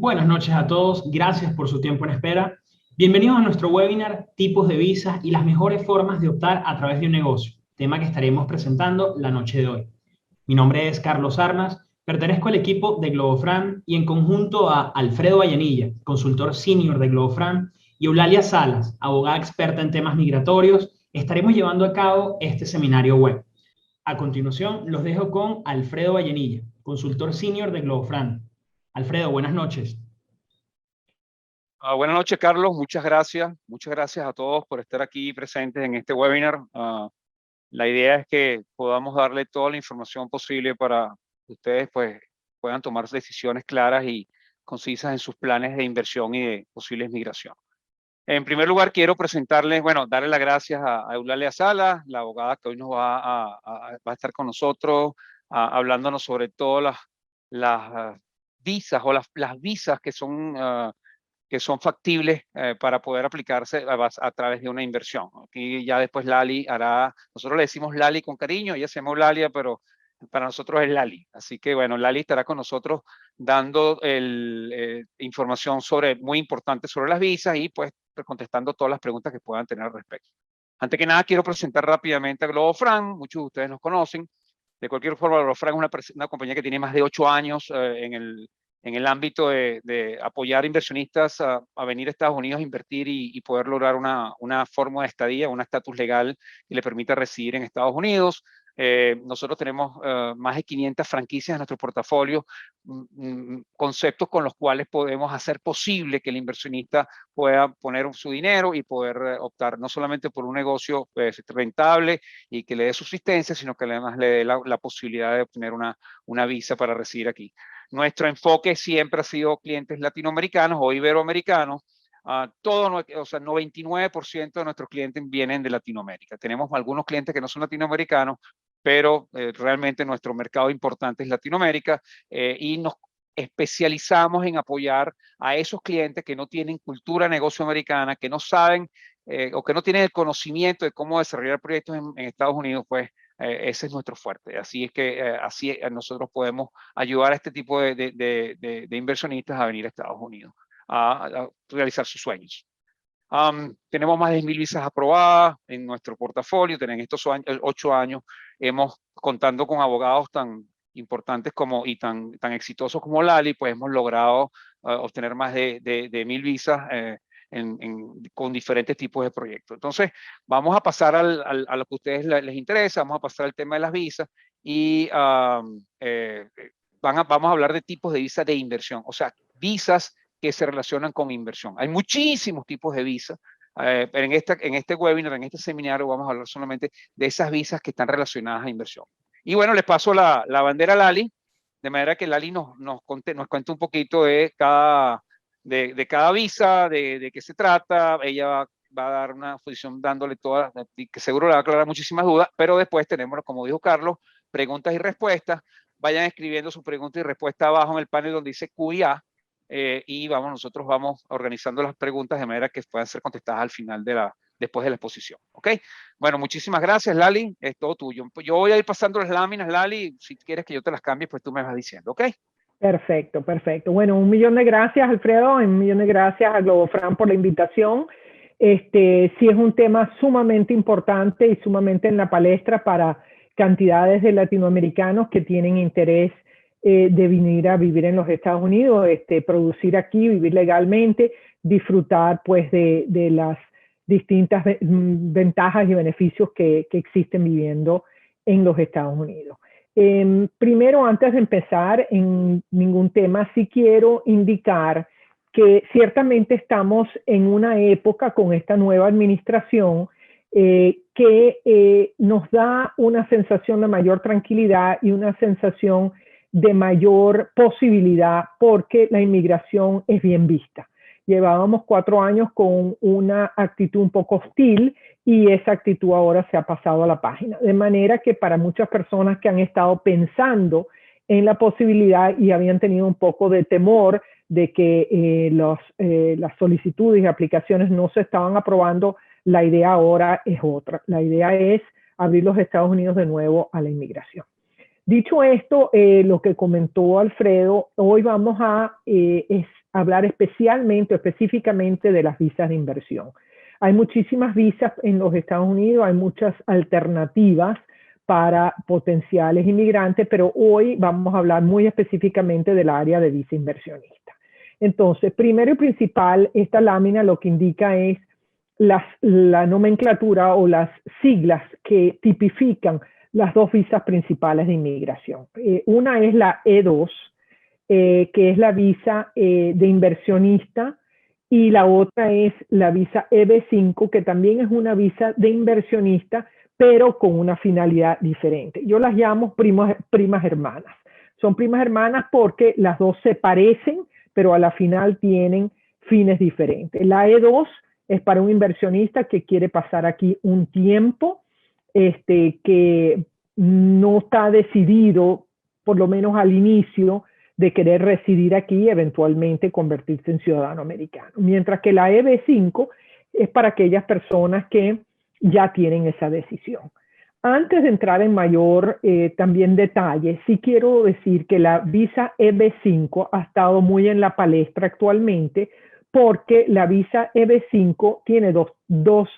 Buenas noches a todos, gracias por su tiempo en espera. Bienvenidos a nuestro webinar Tipos de visas y las mejores formas de optar a través de un negocio, tema que estaremos presentando la noche de hoy. Mi nombre es Carlos Armas, pertenezco al equipo de Globofran y en conjunto a Alfredo Vallenilla, consultor senior de Globofran, y Eulalia Salas, abogada experta en temas migratorios, estaremos llevando a cabo este seminario web. A continuación, los dejo con Alfredo Vallenilla, consultor senior de Globofran. Alfredo, buenas noches. Buenas noches, Carlos. Muchas gracias. Muchas gracias a todos por estar aquí presentes en este webinar. La idea es que podamos darle toda la información posible para que ustedes puedan tomar decisiones claras y concisas en sus planes de inversión y de posibles migración. En primer lugar, quiero presentarles, darle las gracias a Eulalia Sala, la abogada que hoy nos va a estar con nosotros, hablándonos sobre todas las visas o las visas que son factibles para poder aplicarse a través de una inversión. Aquí ya después Lali hará, nosotros le decimos Lali con cariño, ella se llama Eulalia, pero para nosotros es Lali. Así que Lali estará con nosotros dando información muy importante sobre las visas y pues contestando todas las preguntas que puedan tener al respecto. Antes que nada, quiero presentar rápidamente a Globofran. Muchos de ustedes nos conocen. De cualquier forma, Globofran es una compañía que tiene más de 8 años en el ámbito de apoyar inversionistas a venir a Estados Unidos a invertir y poder lograr una forma de estadía, un estatus legal que le permita residir en Estados Unidos. Nosotros tenemos más de 500 franquicias en nuestro portafolio, conceptos con los cuales podemos hacer posible que el inversionista pueda poner su dinero y poder optar no solamente por un negocio rentable y que le dé subsistencia, sino que además le dé la posibilidad de obtener una visa para residir aquí. Nuestro enfoque siempre ha sido clientes latinoamericanos o iberoamericanos. Todo, o sea, 99% de nuestros clientes vienen de Latinoamérica. Tenemos algunos clientes que no son latinoamericanos, pero realmente nuestro mercado importante es Latinoamérica y nos especializamos en apoyar a esos clientes que no tienen cultura de negocio americana, que no saben o que no tienen el conocimiento de cómo desarrollar proyectos en Estados Unidos, pues ese es nuestro fuerte. Así es que así nosotros podemos ayudar a este tipo de inversionistas a venir a Estados Unidos a realizar sus sueños. Tenemos más de 1000 visas aprobadas en nuestro portafolio. En estos 8 años contando con abogados tan importantes y tan exitosos como Lali, pues hemos logrado obtener más de 1000 visas con diferentes tipos de proyectos. Entonces, vamos a pasar a lo que a ustedes les interesa, vamos a pasar al tema de las visas y vamos a hablar de tipos de visas de inversión, o sea, visas que se relacionan con inversión. Hay muchísimos tipos de visas, pero en este webinar, en este seminario, vamos a hablar solamente de esas visas que están relacionadas a inversión. Y les paso la bandera a Lali, de manera que Lali nos cuente un poquito de cada visa, de qué se trata. Ella va a dar una exposición dándole todas, que seguro le va a aclarar muchísimas dudas, pero después tenemos, como dijo Carlos, preguntas y respuestas. Vayan escribiendo su pregunta y respuesta abajo en el panel donde dice Q&A y nosotros vamos organizando las preguntas de manera que puedan ser contestadas al final después de la exposición. ¿Ok? Muchísimas gracias, Lali. Es todo tuyo. Yo voy a ir pasando las láminas, Lali. Si quieres que yo te las cambie, pues tú me vas diciendo. ¿Ok? Perfecto, perfecto. Bueno, 1.000.000 de gracias, Alfredo, 1.000.000 de gracias a Globofran por la invitación. Sí es un tema sumamente importante y sumamente en la palestra para cantidades de latinoamericanos que tienen interés de venir a vivir en los Estados Unidos, producir aquí, vivir legalmente, disfrutar pues de las distintas ventajas y beneficios que existen viviendo en los Estados Unidos. Primero, antes de empezar en ningún tema, sí quiero indicar que ciertamente estamos en una época con esta nueva administración que nos da una sensación de mayor tranquilidad y una sensación de mayor posibilidad porque la inmigración es bien vista. Llevábamos 4 años con una actitud un poco hostil y esa actitud ahora se ha pasado a la página. De manera que para muchas personas que han estado pensando en la posibilidad y habían tenido un poco de temor de que las solicitudes y aplicaciones no se estaban aprobando, la idea ahora es otra. La idea es abrir los Estados Unidos de nuevo a la inmigración. Dicho esto, lo que comentó Alfredo, hoy vamos a hablar específicamente de las visas de inversión. Hay muchísimas visas en los Estados Unidos, hay muchas alternativas para potenciales inmigrantes, pero hoy vamos a hablar muy específicamente del área de visa inversionista. Entonces, primero y principal, esta lámina lo que indica es la nomenclatura o las siglas que tipifican las dos visas principales de inmigración. Una es la E2, que es la visa de inversionista, y la otra es la visa EB5, que también es una visa de inversionista, pero con una finalidad diferente. Yo las llamo primas hermanas. Son primas hermanas porque las dos se parecen, pero a la final tienen fines diferentes. La E2 es para un inversionista que quiere pasar aquí un tiempo, que no está decidido, por lo menos al inicio, de querer residir aquí y eventualmente convertirse en ciudadano americano. Mientras que la EB5 es para aquellas personas que ya tienen esa decisión. Antes de entrar en mayor también detalle, sí quiero decir que la visa EB5 ha estado muy en la palestra actualmente porque la visa EB5 tiene dos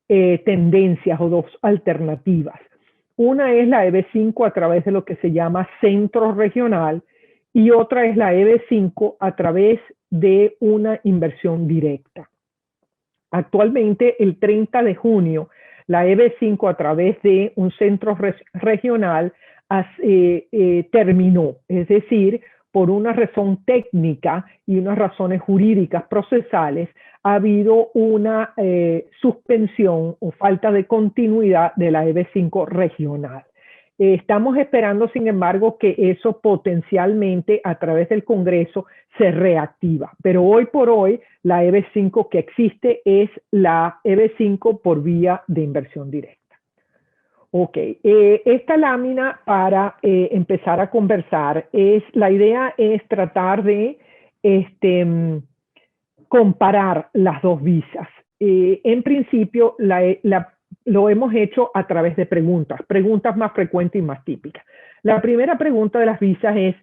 tendencias o dos alternativas. Una es la EB5 a través de lo que se llama centro regional y otra es la EB5 a través de una inversión directa. Actualmente, el 30 de junio, la EB5 a través de un centro regional terminó, es decir, por una razón técnica y unas razones jurídicas procesales, ha habido una suspensión o falta de continuidad de la EB5 regional. Estamos esperando, sin embargo, que eso potencialmente a través del Congreso se reactiva. Pero hoy por hoy, la EB5 que existe es la EB5 por vía de inversión directa. Ok, esta lámina para empezar a conversar, la idea es tratar de comparar las dos visas. En principio, lo hemos hecho a través de preguntas más frecuentes y más típicas. La primera pregunta de las visas es,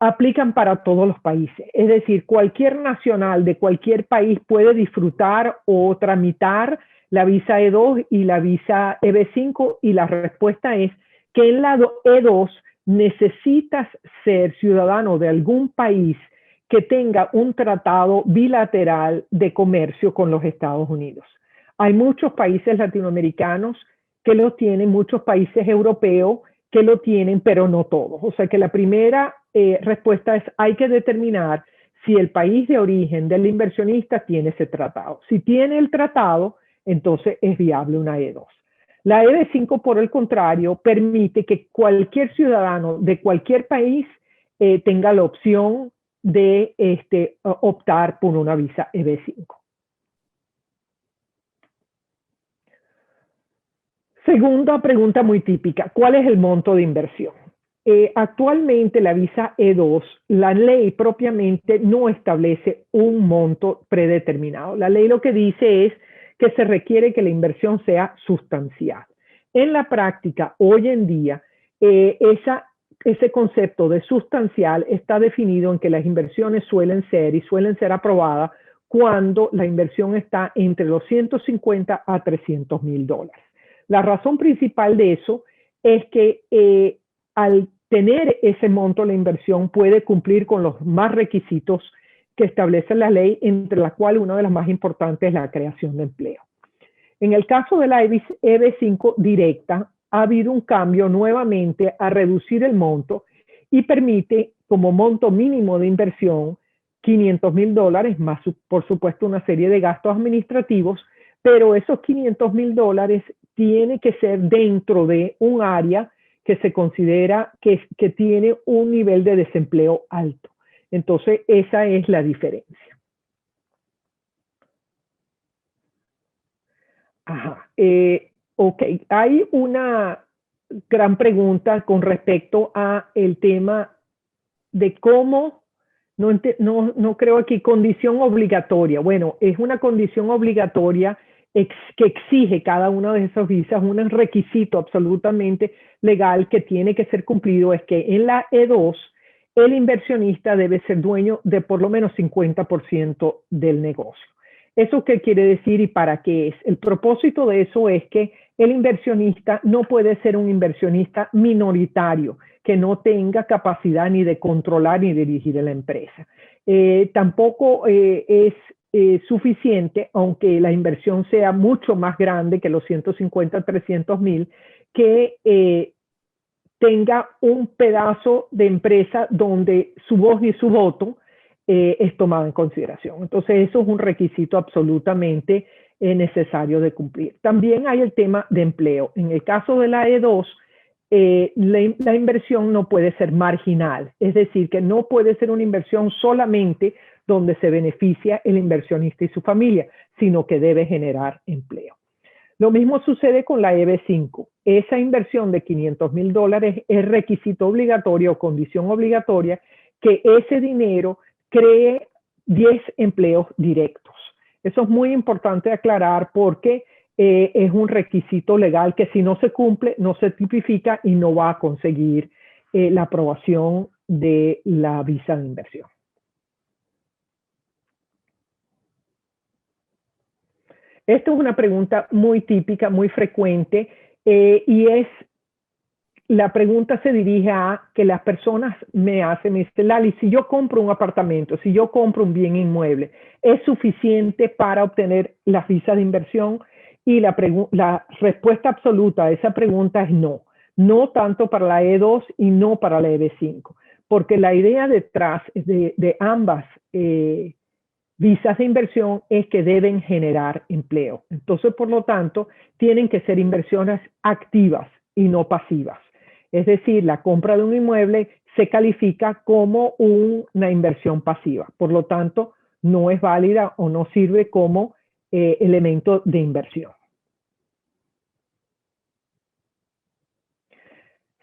¿aplican para todos los países? Es decir, cualquier nacional de cualquier país puede disfrutar o tramitar la visa E2 y la visa EB5, y la respuesta es que en la E2 necesitas ser ciudadano de algún país que tenga un tratado bilateral de comercio con los Estados Unidos. Hay muchos países latinoamericanos que lo tienen, muchos países europeos que lo tienen, pero no todos. O sea que la primera respuesta es, hay que determinar si el país de origen del inversionista tiene ese tratado. Si tiene el tratado, entonces es viable una E2. La EB5, por el contrario, permite que cualquier ciudadano de cualquier país tenga la opción de optar por una visa EB5. Segunda pregunta muy típica, ¿cuál es el monto de inversión? Actualmente la visa E2, la ley propiamente no establece un monto predeterminado. La ley lo que dice es que se requiere que la inversión sea sustancial. En la práctica, hoy en día, ese concepto de sustancial está definido en que las inversiones suelen ser aprobadas cuando la inversión está entre los $150,000 a $300,000. La razón principal de eso es que al tener ese monto, la inversión puede cumplir con los más requisitos que establece la ley, entre las cuales una de las más importantes es la creación de empleo. En el caso de la EB5 directa, ha habido un cambio nuevamente a reducir el monto y permite como monto mínimo de inversión $500,000 más, por supuesto, una serie de gastos administrativos, pero esos $500,000 tiene que ser dentro de un área que se considera que tiene un nivel de desempleo alto. Entonces, esa es la diferencia. Ajá. Ok, hay una gran pregunta con respecto a el tema de cómo, no creo aquí, condición obligatoria. Bueno, es una condición obligatoria que exige cada una de esas visas, un requisito absolutamente legal que tiene que ser cumplido, es que en la E2 el inversionista debe ser dueño de por lo menos 50% del negocio. ¿Eso qué quiere decir y para qué es? El propósito de eso es que el inversionista no puede ser un inversionista minoritario, que no tenga capacidad ni de controlar ni dirigir la empresa. Tampoco es suficiente, aunque la inversión sea mucho más grande que los 150, 300 mil, que tenga un pedazo de empresa donde su voz y su voto es tomada en consideración. Entonces, eso es un requisito absolutamente necesario de cumplir. También hay el tema de empleo. En el caso de la E2, la inversión no puede ser marginal, es decir, que no puede ser una inversión solamente donde se beneficia el inversionista y su familia, sino que debe generar empleo. Lo mismo sucede con la EB5. Esa inversión de $500,000 es requisito obligatorio o condición obligatoria que ese dinero cree 10 empleos directos. Eso es muy importante aclarar porque es un requisito legal que si no se cumple, no se tipifica y no va a conseguir la aprobación de la visa de inversión. Esta es una pregunta muy típica, muy frecuente, la pregunta se dirige a que las personas me dicen, Lali, si yo compro un apartamento, si yo compro un bien inmueble, ¿es suficiente para obtener las visas de inversión? Y la respuesta absoluta a esa pregunta es no. No tanto para la E2 y no para la EB5, porque la idea detrás de ambas visas de inversión es que deben generar empleo. Entonces, por lo tanto, tienen que ser inversiones activas y no pasivas. Es decir, la compra de un inmueble se califica como una inversión pasiva. Por lo tanto, no es válida o no sirve como elemento de inversión.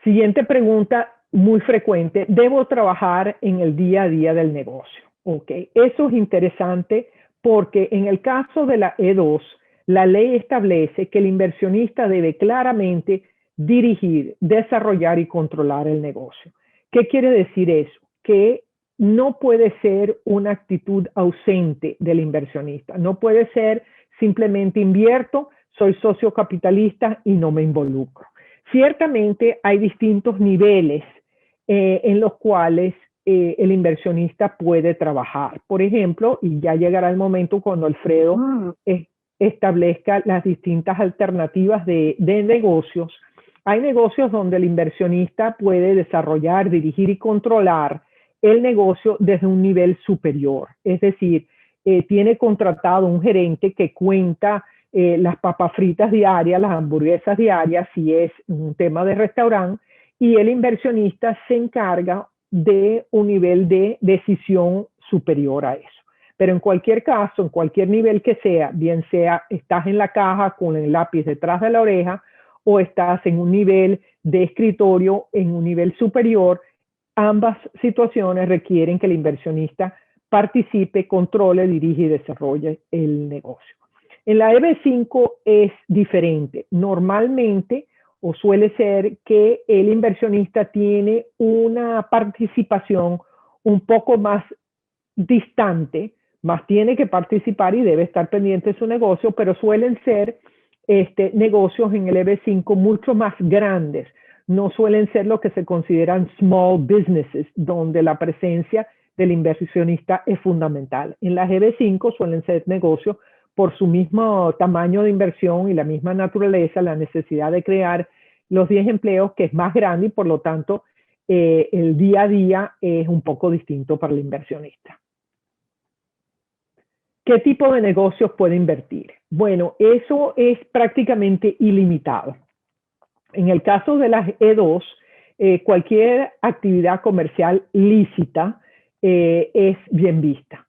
Siguiente pregunta muy frecuente. ¿Debo trabajar en el día a día del negocio? Okay. Eso es interesante porque en el caso de la E2, la ley establece que el inversionista debe claramente dirigir, desarrollar y controlar el negocio. ¿Qué quiere decir eso? Que no puede ser una actitud ausente del inversionista. No puede ser simplemente invierto, soy socio capitalista y no me involucro. Ciertamente hay distintos niveles en los cuales el inversionista puede trabajar. Por ejemplo, y ya llegará el momento cuando Alfredo establezca las distintas alternativas de negocios. Hay negocios donde el inversionista puede desarrollar, dirigir y controlar el negocio desde un nivel superior. Es decir, tiene contratado un gerente que cuenta las papas fritas diarias, las hamburguesas diarias, si es un tema de restaurante, y el inversionista se encarga de un nivel de decisión superior a eso. Pero en cualquier caso, en cualquier nivel que sea, bien sea estás en la caja con el lápiz detrás de la oreja o estás en un nivel de escritorio en un nivel superior, ambas situaciones requieren que el inversionista participe, controle, dirige y desarrolle el negocio. En la EB5 es diferente. Normalmente, o suele ser que el inversionista tiene una participación un poco más distante, más tiene que participar y debe estar pendiente de su negocio, pero suelen ser negocios en el EB5 mucho más grandes. No suelen ser lo que se consideran small businesses, donde la presencia del inversionista es fundamental. En las EB5 suelen ser negocios por su mismo tamaño de inversión y la misma naturaleza, la necesidad de crear los 10 empleos, que es más grande y por lo tanto el día a día es un poco distinto para el inversionista. ¿Qué tipo de negocios puede invertir? Bueno, eso es prácticamente ilimitado. En el caso de las E2, cualquier actividad comercial lícita es bien vista.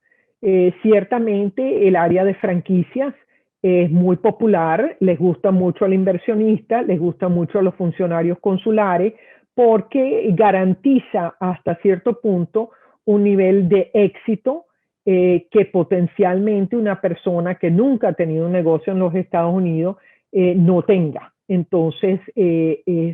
Ciertamente el área de franquicias es muy popular, les gusta mucho al inversionista, les gusta mucho a los funcionarios consulares, porque garantiza hasta cierto punto un nivel de éxito que potencialmente una persona que nunca ha tenido un negocio en los Estados Unidos no tenga. entonces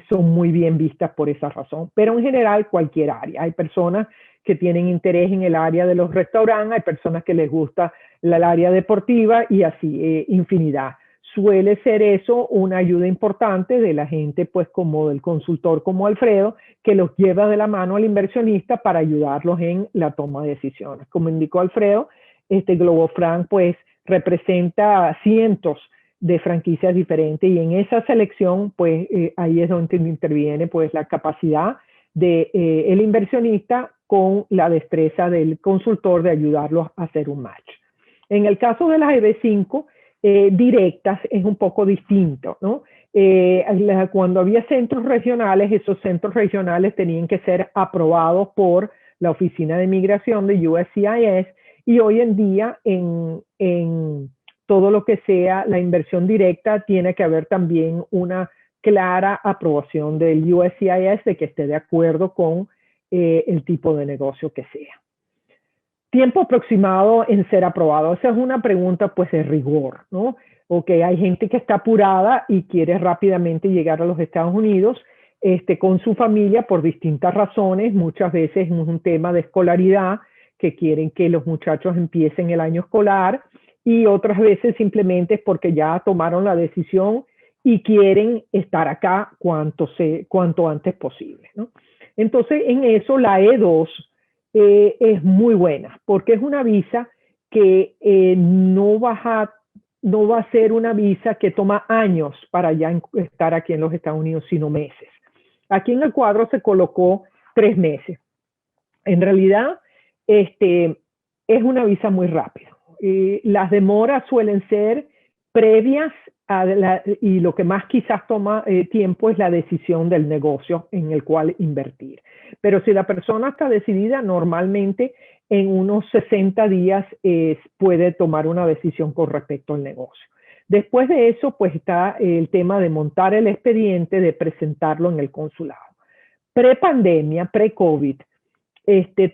son muy bien vistas por esa razón. Pero en general cualquier área. Hay personas que tienen interés en el área de los restaurantes, hay personas que les gusta el área deportiva y así, infinidad. Suele ser eso una ayuda importante de la gente, pues como del consultor como Alfredo, que los lleva de la mano al inversionista para ayudarlos en la toma de decisiones. Como indicó Alfredo, Globo Frank pues representa cientos de franquicias diferentes y en esa selección pues ahí es donde interviene pues la capacidad de el inversionista con la destreza del consultor de ayudarlos a hacer un match. En el caso de las EB5 directas es un poco distinto, ¿no? Cuando había centros regionales, esos centros regionales tenían que ser aprobados por la Oficina de Migración de USCIS y hoy en día en todo lo que sea la inversión directa tiene que haber también una clara aprobación del USCIS de que esté de acuerdo con el tipo de negocio que sea. Tiempo aproximado en ser aprobado. Esa es una pregunta pues de rigor, ¿no? Ok, hay gente que está apurada y quiere rápidamente llegar a los Estados Unidos con su familia por distintas razones. Muchas veces es un tema de escolaridad, que quieren que los muchachos empiecen el año escolar, y otras veces simplemente es porque ya tomaron la decisión y quieren estar acá cuanto antes posible, ¿no? Entonces, en eso la E2 es muy buena, porque es una visa que no va a ser una visa que toma años para ya estar aquí en los Estados Unidos, sino meses. Aquí en el cuadro se colocó 3 meses. En realidad, es una visa muy rápida. Las demoras suelen ser previas y lo que más quizás toma tiempo es la decisión del negocio en el cual invertir. Pero si la persona está decidida, normalmente en unos 60 días puede tomar una decisión con respecto al negocio. Después de eso, pues está el tema de montar el expediente, de presentarlo en el consulado. Pre-pandemia, pre-COVID,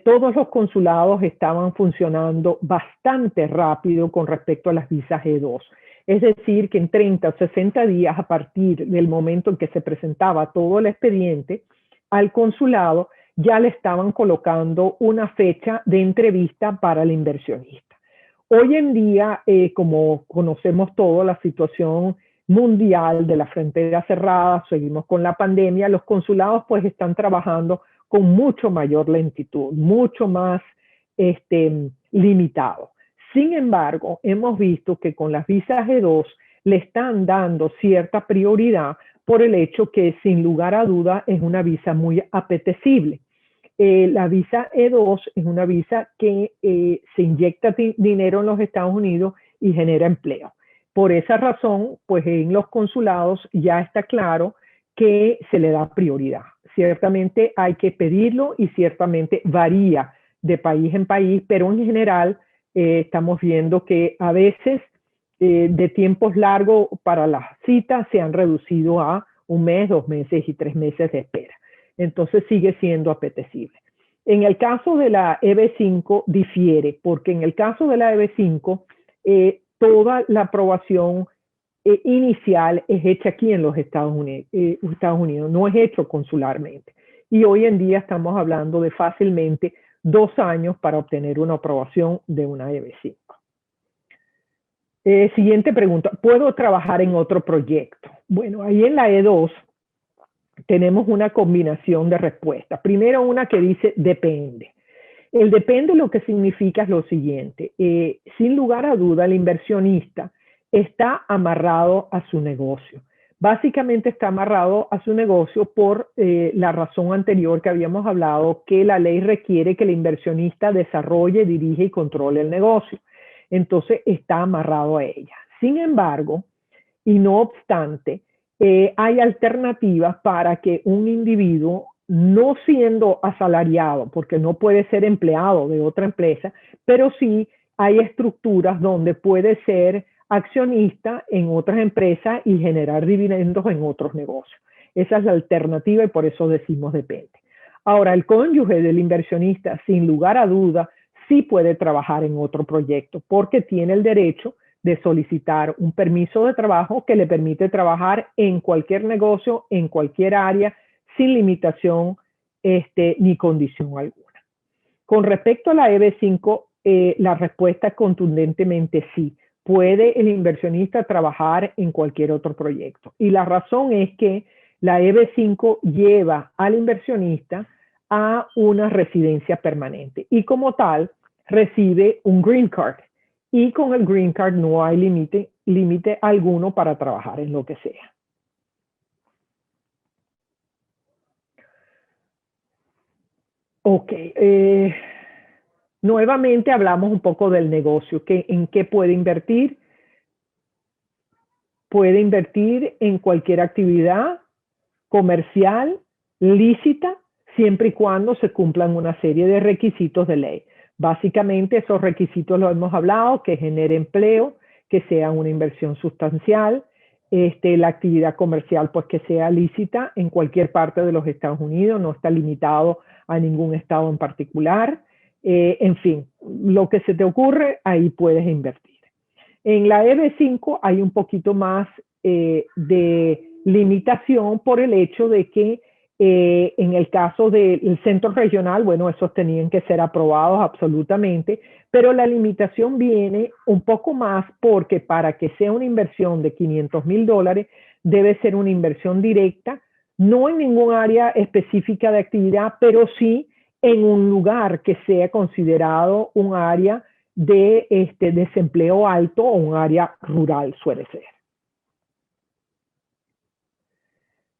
todos los consulados estaban funcionando bastante rápido con respecto a las visas E2. Es decir, que en 30 o 60 días a partir del momento en que se presentaba todo el expediente al consulado, ya le estaban colocando una fecha de entrevista para el inversionista. Hoy en día, como conocemos todo, la situación mundial de la frontera cerrada, seguimos con la pandemia, los consulados pues están trabajando con mucho mayor lentitud, mucho más limitado. Sin embargo, hemos visto que con las visas E2 le están dando cierta prioridad por el hecho que, sin lugar a duda, es una visa muy apetecible. La visa E2 es una visa que se inyecta dinero en los Estados Unidos y genera empleo. Por esa razón, pues en los consulados ya está claro que se le da prioridad. Ciertamente hay que pedirlo y ciertamente varía de país en país, pero en general estamos viendo que a veces de tiempos largos para las citas se han reducido a 1 mes, 2 meses y 3 meses de espera. Entonces sigue siendo apetecible. En el caso de la EB5 difiere, porque en el caso de la EB5 toda la aprobación inicial es hecha aquí en los Estados Unidos, no es hecho consularmente. Y hoy en día estamos hablando de fácilmente 2 años para obtener una aprobación de una EB5. Siguiente pregunta, ¿puedo trabajar en otro proyecto? Bueno, ahí en la E2 tenemos una combinación de respuestas. Primero una que dice depende. El depende lo que significa es lo siguiente. Sin lugar a duda, el inversionista está amarrado a su negocio. Básicamente está amarrado a su negocio por la razón anterior que habíamos hablado, que la ley requiere que el inversionista desarrolle, dirige y controle el negocio. Entonces está amarrado a ella. Sin embargo, y no obstante, hay alternativas para que un individuo, no siendo asalariado, porque no puede ser empleado de otra empresa, pero sí hay estructuras donde puede ser accionista en otras empresas y generar dividendos en otros negocios. Esa es la alternativa y por eso decimos depende. Ahora, el cónyuge del inversionista, sin lugar a duda, sí puede trabajar en otro proyecto porque tiene el derecho de solicitar un permiso de trabajo que le permite trabajar en cualquier negocio, en cualquier área, sin limitación ni condición alguna. Con respecto a la EB5, la respuesta es contundentemente sí. Puede el inversionista trabajar en cualquier otro proyecto. Y la razón es que la EB5 lleva al inversionista a una residencia permanente y como tal recibe un green card. Y con el green card no hay límite alguno para trabajar en lo que sea. Ok. Nuevamente hablamos un poco del negocio, en qué puede invertir. Puede invertir en cualquier actividad comercial, lícita, siempre y cuando se cumplan una serie de requisitos de ley. Básicamente esos requisitos los hemos hablado, que genere empleo, que sea una inversión sustancial, la actividad comercial pues que sea lícita en cualquier parte de los Estados Unidos, no está limitado a ningún estado en particular. En fin, lo que se te ocurre, ahí puedes invertir. En la EB5 hay un poquito más de limitación por el hecho de que en el caso del centro regional, bueno, esos tenían que ser aprobados absolutamente, pero la limitación viene un poco más porque para que sea una inversión de $500,000 debe ser una inversión directa, no en ningún área específica de actividad, pero sí en un lugar que sea considerado un área de desempleo alto o un área rural suele ser.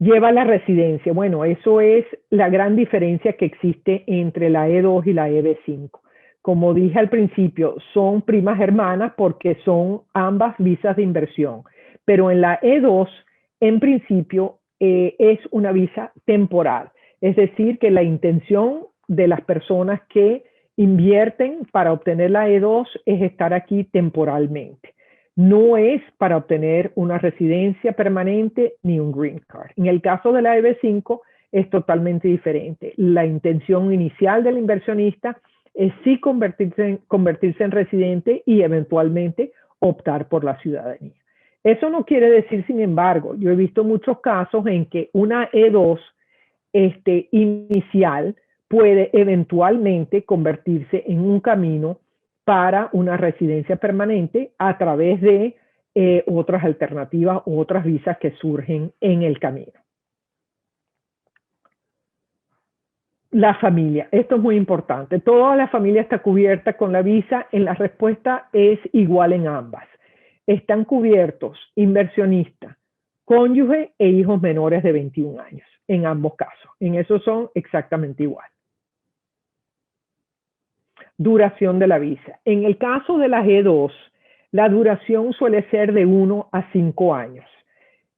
Lleva la residencia. Bueno, eso es la gran diferencia que existe entre la E2 y la EB5. Como dije al principio, son primas hermanas porque son ambas visas de inversión. Pero en la E2, en principio, es una visa temporal. Es decir, que la intención de las personas que invierten para obtener la E2 es estar aquí temporalmente. No es para obtener una residencia permanente ni un green card. En el caso de la EB5 es totalmente diferente. La intención inicial del inversionista es sí convertirse en residente y eventualmente optar por la ciudadanía. Eso no quiere decir, sin embargo, yo he visto muchos casos en que una E2 inicial puede eventualmente convertirse en un camino para una residencia permanente a través de otras alternativas u otras visas que surgen en el camino. La familia, esto es muy importante. Toda la familia está cubierta con la visa. La respuesta es igual en ambas. Están cubiertos inversionista, cónyuge e hijos menores de 21 años, en ambos casos. En eso son exactamente igual. Duración de la visa. En el caso de la G2, la duración suele ser de 1 a 5 años.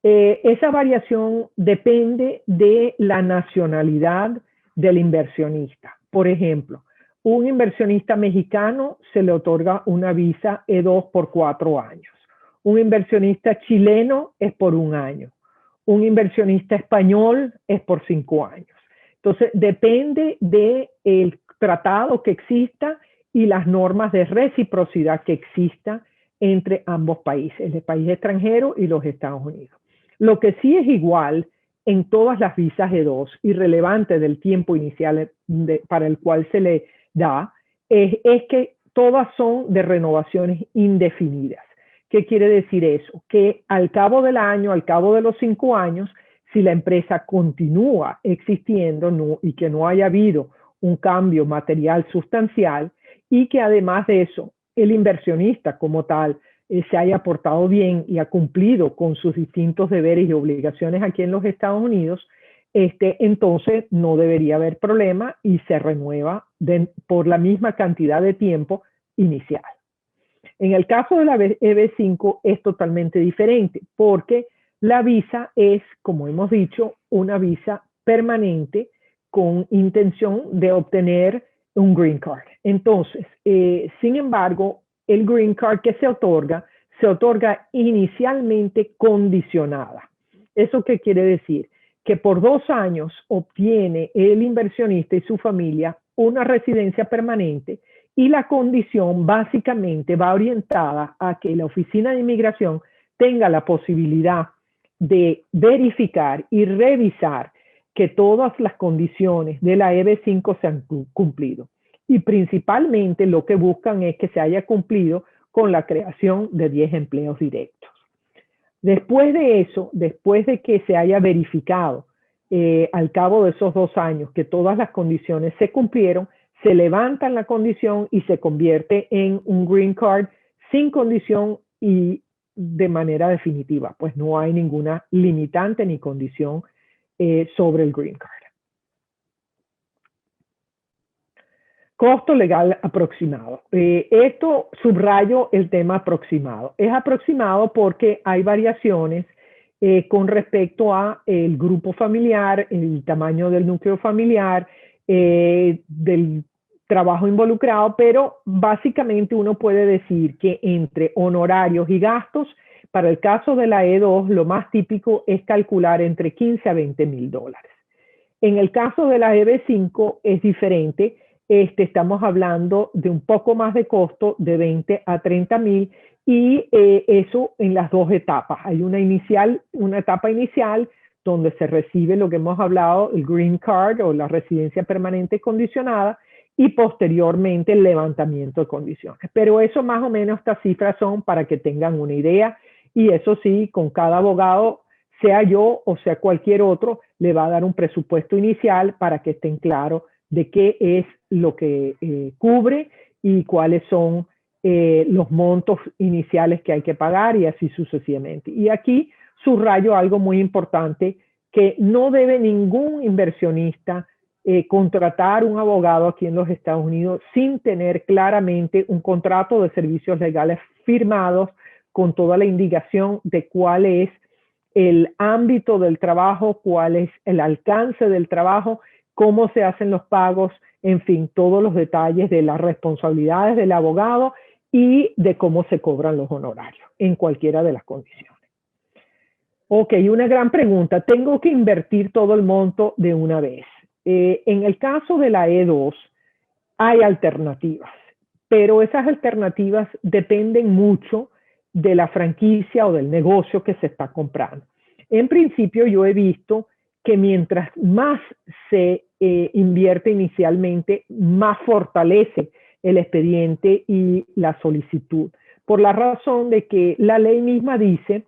Esa variación depende de la nacionalidad del inversionista. Por ejemplo, un inversionista mexicano se le otorga una visa E2 por 4 años. Un inversionista chileno es por 1 año. Un inversionista español es por 5 años. Entonces, depende del tratado que exista y las normas de reciprocidad que exista entre ambos países, el país extranjero y los Estados Unidos. Lo que sí es igual en todas las visas E2, irrelevante del tiempo inicial para el cual se le da, es que todas son de renovaciones indefinidas. ¿Qué quiere decir eso? Que al cabo del año, al cabo de los 5 años, si la empresa continúa existiendo y que no haya habido un cambio material sustancial y que además de eso, el inversionista como tal se haya portado bien y ha cumplido con sus distintos deberes y obligaciones aquí en los Estados Unidos, entonces no debería haber problema y se renueva por la misma cantidad de tiempo inicial. En el caso de la EB5 es totalmente diferente porque la visa es, como hemos dicho, una visa permanente con intención de obtener un green card. Entonces, sin embargo, el green card que se otorga inicialmente condicionada. ¿Eso qué quiere decir? Que por 2 años obtiene el inversionista y su familia una residencia permanente Y la condición básicamente va orientada a que la Oficina de Inmigración tenga la posibilidad de verificar y revisar que todas las condiciones de la EB5 se han cumplido. Y principalmente lo que buscan es que se haya cumplido con la creación de 10 empleos directos. Después de eso, después de que se haya verificado al cabo de esos 2 años que todas las condiciones se cumplieron, se levanta la condición y se convierte en un green card sin condición y de manera definitiva, pues no hay ninguna limitante ni condición sobre el green card. Costo legal aproximado. Esto subrayo el tema aproximado. Es aproximado porque hay variaciones con respecto a el grupo familiar, el tamaño del núcleo familiar, del trabajo involucrado, pero básicamente uno puede decir que entre honorarios y gastos, para el caso de la E2, lo más típico es calcular entre 15 a 20 mil dólares. En el caso de la EB5 es diferente. Estamos hablando de un poco más de costo, de 20 a 30 mil, y eso en las 2 etapas. Hay una etapa inicial donde se recibe lo que hemos hablado, el green card o la residencia permanente condicionada, y posteriormente el levantamiento de condiciones. Pero eso más o menos, estas cifras son para que tengan una idea, y eso sí, con cada abogado, sea yo o sea cualquier otro, le va a dar un presupuesto inicial para que estén claros de qué es lo que cubre y cuáles son los montos iniciales que hay que pagar y así sucesivamente. Y aquí subrayo algo muy importante, que no debe ningún inversionista contratar un abogado aquí en los Estados Unidos sin tener claramente un contrato de servicios legales firmados con toda la indicación de cuál es el ámbito del trabajo, cuál es el alcance del trabajo, cómo se hacen los pagos, en fin, todos los detalles de las responsabilidades del abogado y de cómo se cobran los honorarios en cualquiera de las condiciones. Ok, una gran pregunta. ¿Tengo que invertir todo el monto de una vez? En el caso de la E2 hay alternativas, pero esas alternativas dependen mucho de la franquicia o del negocio que se está comprando. En principio yo he visto que mientras más se invierte inicialmente, más fortalece el expediente y la solicitud, por la razón de que la ley misma dice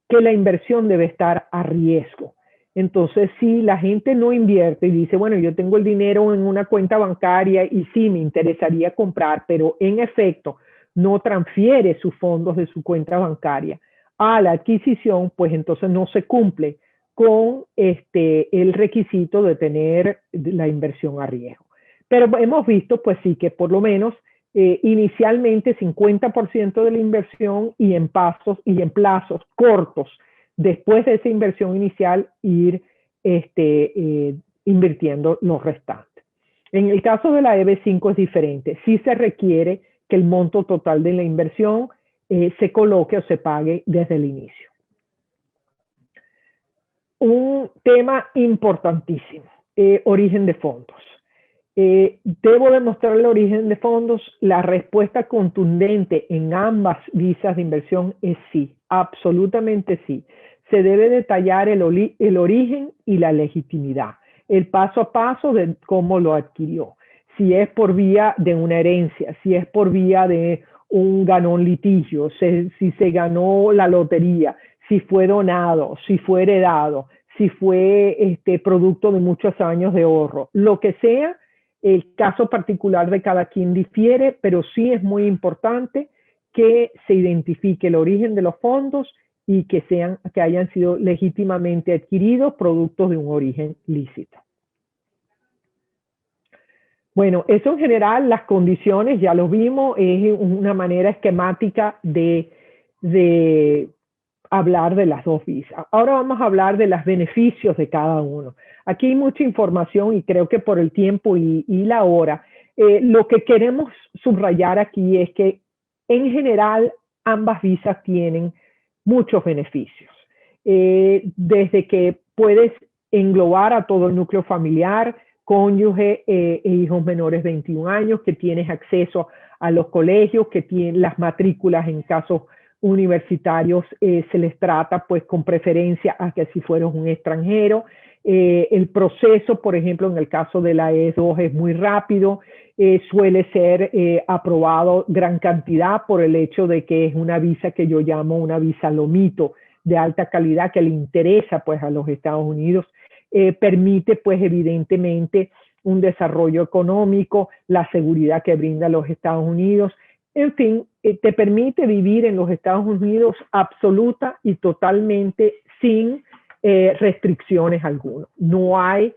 que la inversión debe estar a riesgo. Entonces, si la gente no invierte y dice, bueno, yo tengo el dinero en una cuenta bancaria y sí, me interesaría comprar, pero en efecto no transfiere sus fondos de su cuenta bancaria a la adquisición, pues entonces no se cumple con el requisito de tener la inversión a riesgo. Pero hemos visto, pues sí, que por lo menos inicialmente 50% de la inversión y en plazos cortos, después de esa inversión inicial, ir invirtiendo los restantes. En el caso de la EB5 es diferente. Sí se requiere que el monto total de la inversión se coloque o se pague desde el inicio. Un tema importantísimo, origen de fondos. ¿Debo demostrar el origen de fondos? La respuesta contundente en ambas visas de inversión es sí, absolutamente sí. Se debe detallar el origen y la legitimidad, el paso a paso de cómo lo adquirió. Si es por vía de una herencia, si es por vía de un ganón litigio, si se ganó la lotería, si fue donado, si fue heredado, si fue producto de muchos años de ahorro, lo que sea. El caso particular de cada quien difiere, pero sí es muy importante que se identifique el origen de los fondos y que hayan sido legítimamente adquiridos productos de un origen lícito. Bueno, eso en general, las condiciones, ya lo vimos, es una manera esquemática de hablar de las 2 visas. Ahora vamos a hablar de los beneficios de cada uno. Aquí hay mucha información y creo que por el tiempo y la hora, lo que queremos subrayar aquí es que en general ambas visas tienen muchos beneficios. Desde que puedes englobar a todo el núcleo familiar cónyuge e hijos menores de 21 años, que tienes acceso a los colegios, que tienen las matrículas en casos universitarios, se les trata pues con preferencia a que si fueras un extranjero. El proceso, por ejemplo, en el caso de la E2 es muy rápido, suele ser aprobado gran cantidad por el hecho de que es una visa que yo llamo una visa lomito, de alta calidad, que le interesa pues a los Estados Unidos. Permite pues evidentemente un desarrollo económico, la seguridad que brinda los Estados Unidos, en fin, te permite vivir en los Estados Unidos absoluta y totalmente sin restricciones algunas. No hay,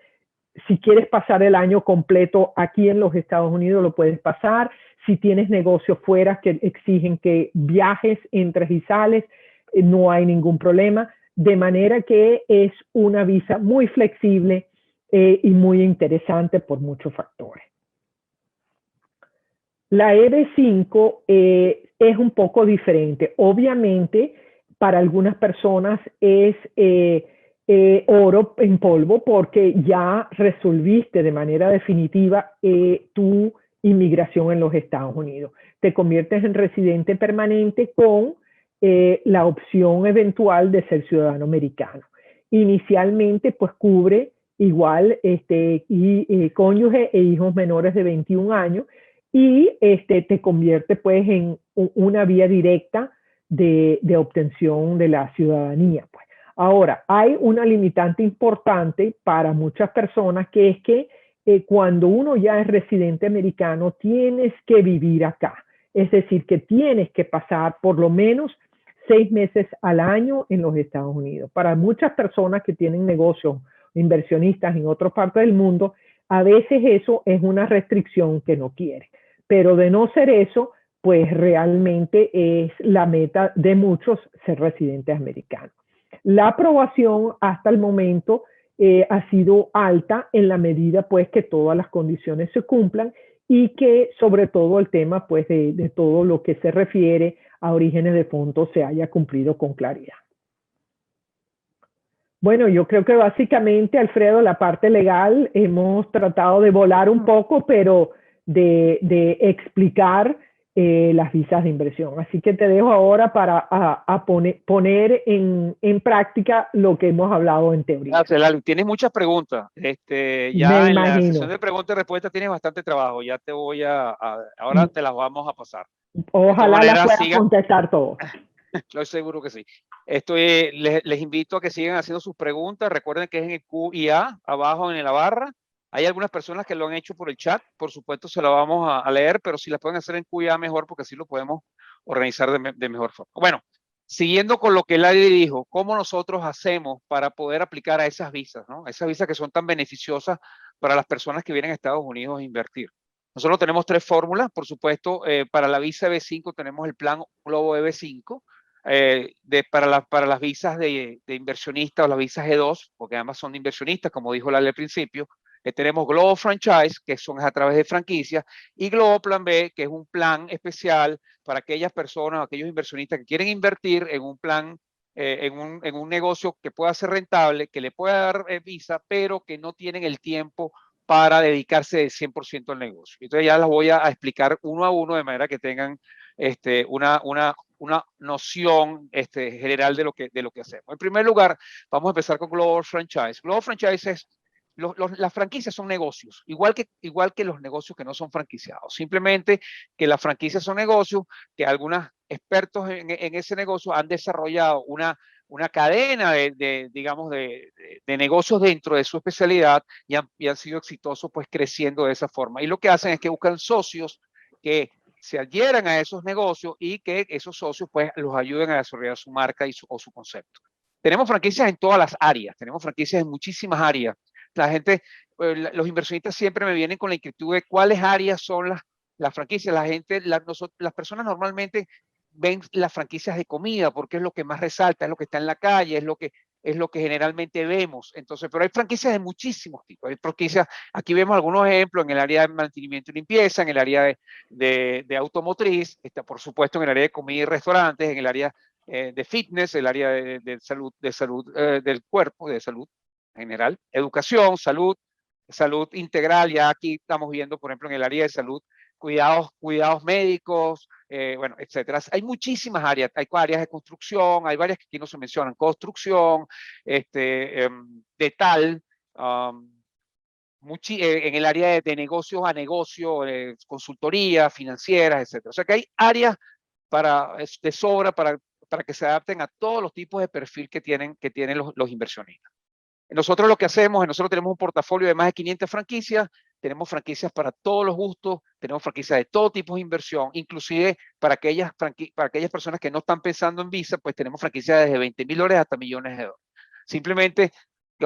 si quieres pasar el año completo aquí en los Estados Unidos, lo puedes pasar. Si tienes negocios fuera que exigen que viajes, entres y sales, no hay ningún problema. De manera que es una visa muy flexible y muy interesante por muchos factores. La EB5 es un poco diferente. Obviamente, para algunas personas es oro en polvo porque ya resolviste de manera definitiva tu inmigración en los Estados Unidos. Te conviertes en residente permanente con la opción eventual de ser ciudadano americano. Inicialmente, pues cubre igual cónyuge e hijos menores de 21 años y te convierte pues en una vía directa de obtención de la ciudadanía. Pues. Ahora, hay una limitante importante para muchas personas que es que cuando uno ya es residente americano, tienes que vivir acá. Es decir, que tienes que pasar por lo menos 6 meses al año en los Estados Unidos. Para muchas personas que tienen negocios, inversionistas en otras partes del mundo, a veces eso es una restricción que no quiere. Pero de no ser eso, pues realmente es la meta de muchos ser residentes americanos. La aprobación hasta el momento ha sido alta en la medida pues que todas las condiciones se cumplan y que sobre todo el tema pues de todo lo que se refiere a orígenes de fondos se haya cumplido con claridad. Bueno, yo creo que básicamente, Alfredo, la parte legal hemos tratado de volar un poco, pero de explicar las visas de inversión. Así que te dejo ahora para poner en práctica lo que hemos hablado en teoría. Gracias, Lali. Tienes muchas preguntas. Ya en la sesión de preguntas y respuestas tienes bastante trabajo. Ya te voy ahora te las vamos a pasar. Ojalá las puedas contestar todo. Estoy seguro que sí. Les invito a que sigan haciendo sus preguntas. Recuerden que es en el Q&A, abajo en la barra. Hay algunas personas que lo han hecho por el chat. Por supuesto, se lo vamos a leer, pero si las pueden hacer en Q&A mejor, porque así lo podemos organizar de mejor forma. Bueno, siguiendo con lo que Lali dijo, ¿cómo nosotros hacemos para poder aplicar a esas visas, ¿no? Esas visas que son tan beneficiosas para las personas que vienen a Estados Unidos a invertir. Nosotros tenemos 3 fórmulas, por supuesto. Para la visa EB5 tenemos el plan Globo EB5. Para las visas de inversionistas o las visas E2, porque ambas son de inversionistas, como dijo Lali al principio, tenemos Globo Franchise, que son a través de franquicias, y Globo Plan B, que es un plan especial para aquellas personas, aquellos inversionistas que quieren invertir en un plan, en un negocio que pueda ser rentable, que le pueda dar visa, pero que no tienen el tiempo para dedicarse del 100% al negocio. Entonces ya las voy a explicar uno a uno de manera que tengan una noción general de lo que hacemos. En primer lugar, vamos a empezar con Global Franchise. Global Franchise es, las franquicias son negocios, igual que los negocios que no son franquiciados. Simplemente que las franquicias son negocios, que algunos expertos en ese negocio han desarrollado una cadena de negocios dentro de su especialidad y han sido exitosos pues creciendo de esa forma. Y lo que hacen es que buscan socios que se adhieran a esos negocios y que esos socios pues los ayuden a desarrollar su marca o su concepto. Tenemos franquicias en todas las áreas, tenemos franquicias en muchísimas áreas. La gente, los inversionistas siempre me vienen con la inquietud de cuáles áreas son las franquicias. Las personas normalmente ven las franquicias de comida porque es lo que más resalta, es lo que está en la calle, es lo que generalmente vemos. Entonces, pero hay franquicias de muchísimos tipos. Hay franquicias, aquí vemos algunos ejemplos en el área de mantenimiento y limpieza, en el área de automotriz, está por supuesto en el área de comida y restaurantes, en el área de fitness, el área de salud del cuerpo, de salud general, educación, salud, salud integral, ya aquí estamos viendo, por ejemplo, en el área de salud, cuidados médicos, bueno, etcétera. Hay muchísimas áreas, hay áreas de construcción, hay varias que aquí no se mencionan, construcción, en el área de negocios a negocio, consultoría, financieras, etcétera. O sea que hay áreas de sobra para que se adapten a todos los tipos de perfil que tienen los inversionistas. Nosotros lo que hacemos, nosotros tenemos un portafolio de más de 500 franquicias, tenemos franquicias para todos los gustos, tenemos franquicias de todo tipo de inversión, inclusive para aquellas personas que no están pensando en Visa, pues tenemos franquicias desde $20,000 hasta millones de dólares. Simplemente,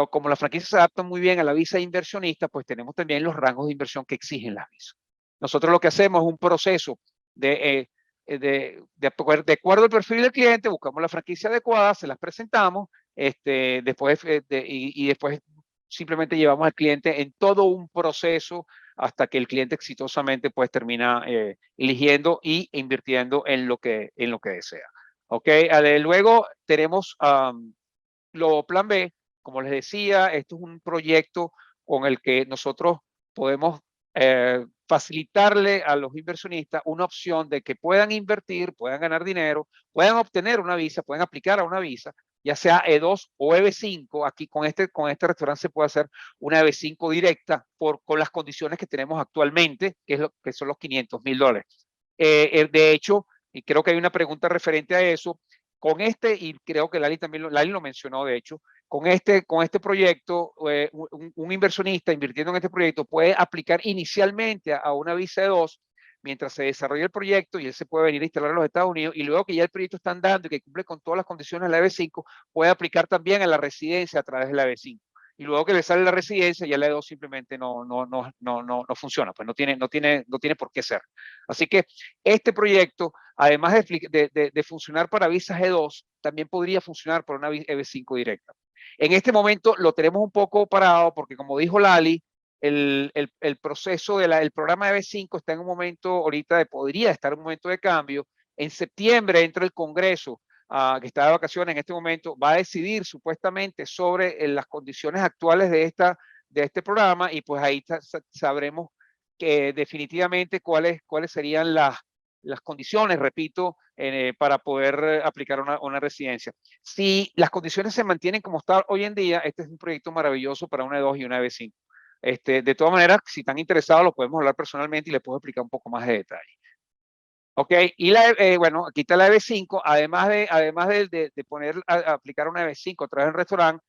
como las franquicias se adaptan muy bien a la visa inversionista, pues tenemos también los rangos de inversión que exigen las visas. Nosotros lo que hacemos es un proceso de acuerdo al perfil del cliente, buscamos la franquicia adecuada, se las presentamos, después simplemente llevamos al cliente en todo un proceso hasta que el cliente exitosamente pues termina eligiendo e invirtiendo en lo que desea. Okay. Luego tenemos plan B. Como les decía, esto es un proyecto con el que nosotros podemos facilitarle a los inversionistas una opción de que puedan invertir, puedan ganar dinero, puedan obtener una visa, pueden aplicar a una visa, ya sea E2 o EB5. Aquí con este restaurante se puede hacer una EB5 directa con las condiciones que tenemos actualmente, que son los $500,000. De hecho, y creo que hay una pregunta referente a eso, y creo que Lali lo mencionó, de hecho, con este proyecto, un inversionista invirtiendo en este proyecto puede aplicar inicialmente a una visa E2 mientras se desarrolla el proyecto, y él se puede venir a instalar en los Estados Unidos, y luego que ya el proyecto está andando y que cumple con todas las condiciones de la EB5, puede aplicar también a la residencia a través de la EB5. Y luego que le sale la residencia, ya la E2 simplemente no funciona, pues no tiene por qué ser. Así que este proyecto, además de funcionar para visas E2, también podría funcionar para una EB5 directa. En este momento lo tenemos un poco parado porque, como dijo Lali, el proceso el programa de EB5 está en un momento ahorita, podría estar en un momento de cambio. En septiembre entra el Congreso, que está de vacaciones en este momento, va a decidir supuestamente sobre las condiciones actuales de este programa, y pues ahí sabremos que definitivamente cuáles serían las condiciones, repito, para poder aplicar una residencia. Si las condiciones se mantienen como está hoy en día, este es un proyecto maravilloso para una E2 y una EB5. De todas maneras, si están interesados, lo podemos hablar personalmente y les puedo explicar un poco más de detalle. Ok, y bueno, aquí está la EB5, además de aplicar una EB5 a través del restaurante,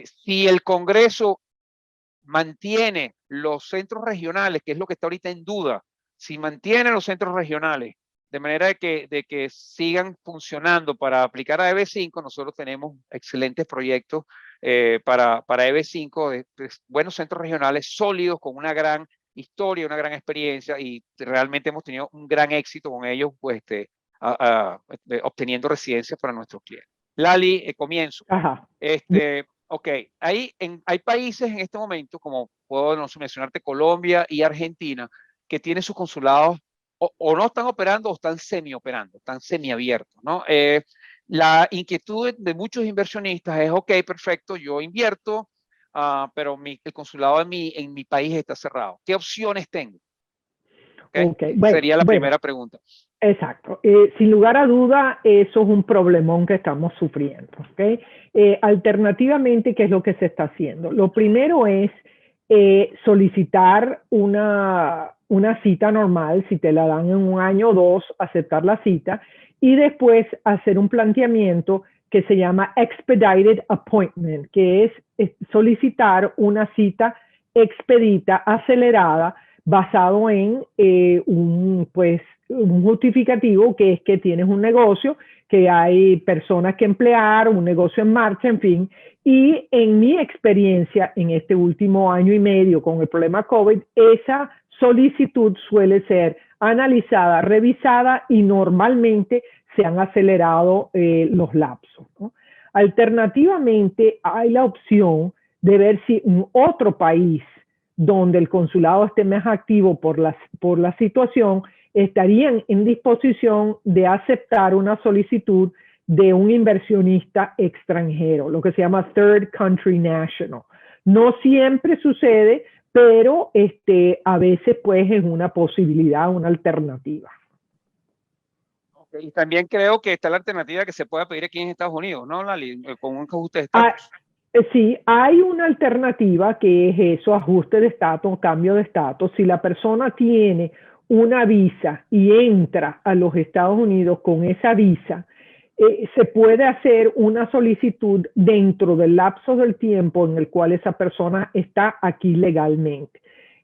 si el Congreso mantiene los centros regionales, que es lo que está ahorita en duda, si mantiene los centros regionales de manera de que sigan funcionando para aplicar a EB5, nosotros tenemos excelentes proyectos para EB5, de buenos centros regionales sólidos, con una gran historia, una gran experiencia, y realmente hemos tenido un gran éxito con ellos, pues, obteniendo residencias para nuestros clientes. Lali, comienzo. Ajá. Ok, hay países en este momento, como puedo mencionarte, Colombia y Argentina, que tienen sus consulados o no están operando o están semi-operando, están semi-abiertos, ¿no? La inquietud de muchos inversionistas es, ok, perfecto, yo invierto, pero el consulado en mi país está cerrado. ¿Qué opciones tengo? Okay. Bueno, sería la primera pregunta. Exacto. Sin lugar a duda, eso es un problemón que estamos sufriendo. ¿Okay? Alternativamente, ¿qué es lo que se está haciendo? Lo primero es solicitar una cita normal, si te la dan en un año o dos, aceptar la cita, y después hacer un planteamiento que se llama Expedited Appointment, que es solicitar una cita expedita, acelerada, basado en un justificativo, que es que tienes un negocio, que hay personas que emplear, un negocio en marcha, en fin. Y en mi experiencia en este último año y medio con el problema COVID, esa solicitud suele ser analizada, revisada, y normalmente se han acelerado los lapsos, ¿no? Alternativamente, hay la opción de ver si en otro país donde el consulado esté más activo por la situación, estarían en disposición de aceptar una solicitud de un inversionista extranjero, lo que se llama Third Country National. No siempre sucede, pero a veces pues es una posibilidad, una alternativa. Y también creo que está la alternativa que se pueda pedir aquí en Estados Unidos, ¿no, Lali? Con un ajuste de estatus. Sí, hay una alternativa que es eso, ajuste de estatus, cambio de estatus. Si la persona tiene una visa y entra a los Estados Unidos con esa visa, se puede hacer una solicitud dentro del lapso del tiempo en el cual esa persona está aquí legalmente.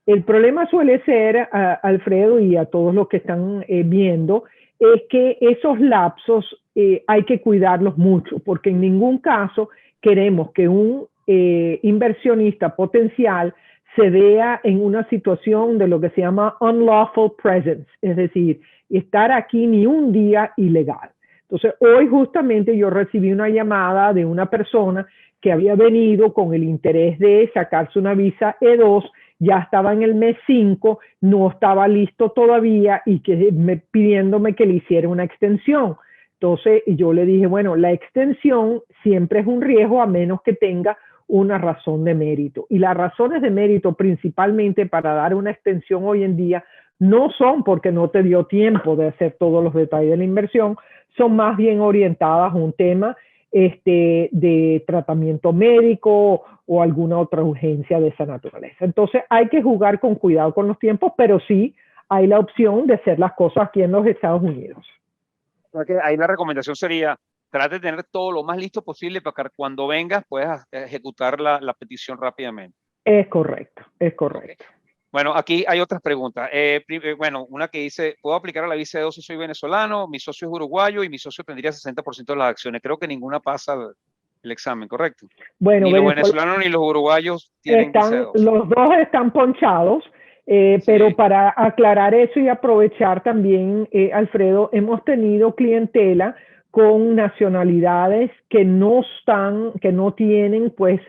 El problema suele ser, Alfredo, y a todos los que están viendo, es que esos lapsos hay que cuidarlos mucho, porque en ningún caso queremos que un inversionista potencial se vea en una situación de lo que se llama unlawful presence, es decir, estar aquí ni un día ilegal. Entonces, hoy justamente yo recibí una llamada de una persona que había venido con el interés de sacarse una visa E2, ya estaba en el mes 5, no estaba listo todavía y pidiéndome que le hiciera una extensión. Entonces yo le dije, bueno, la extensión siempre es un riesgo a menos que tenga una razón de mérito. Y las razones de mérito principalmente para dar una extensión hoy en día no son porque no te dio tiempo de hacer todos los detalles de la inversión, son más bien orientadas a un tema de tratamiento médico o alguna otra urgencia de esa naturaleza. Entonces hay que jugar con cuidado con los tiempos, pero sí hay la opción de hacer las cosas aquí en los Estados Unidos. Que ahí la recomendación sería, trate de tener todo lo más listo posible para que cuando vengas puedas ejecutar la petición rápidamente. Es correcto, es correcto. Okay. Bueno, aquí hay otras preguntas. Bueno, una que dice, ¿puedo aplicar a la visa de 2 si soy venezolano? Mi socio es uruguayo y mi socio tendría 60% de las acciones. Creo que ninguna pasa el examen, ¿correcto? Bueno, ni los venezolanos ni los uruguayos tienen visa de 2. Los dos están ponchados, sí. Pero para aclarar eso y aprovechar también, Alfredo, hemos tenido clientela con nacionalidades que no tienen pues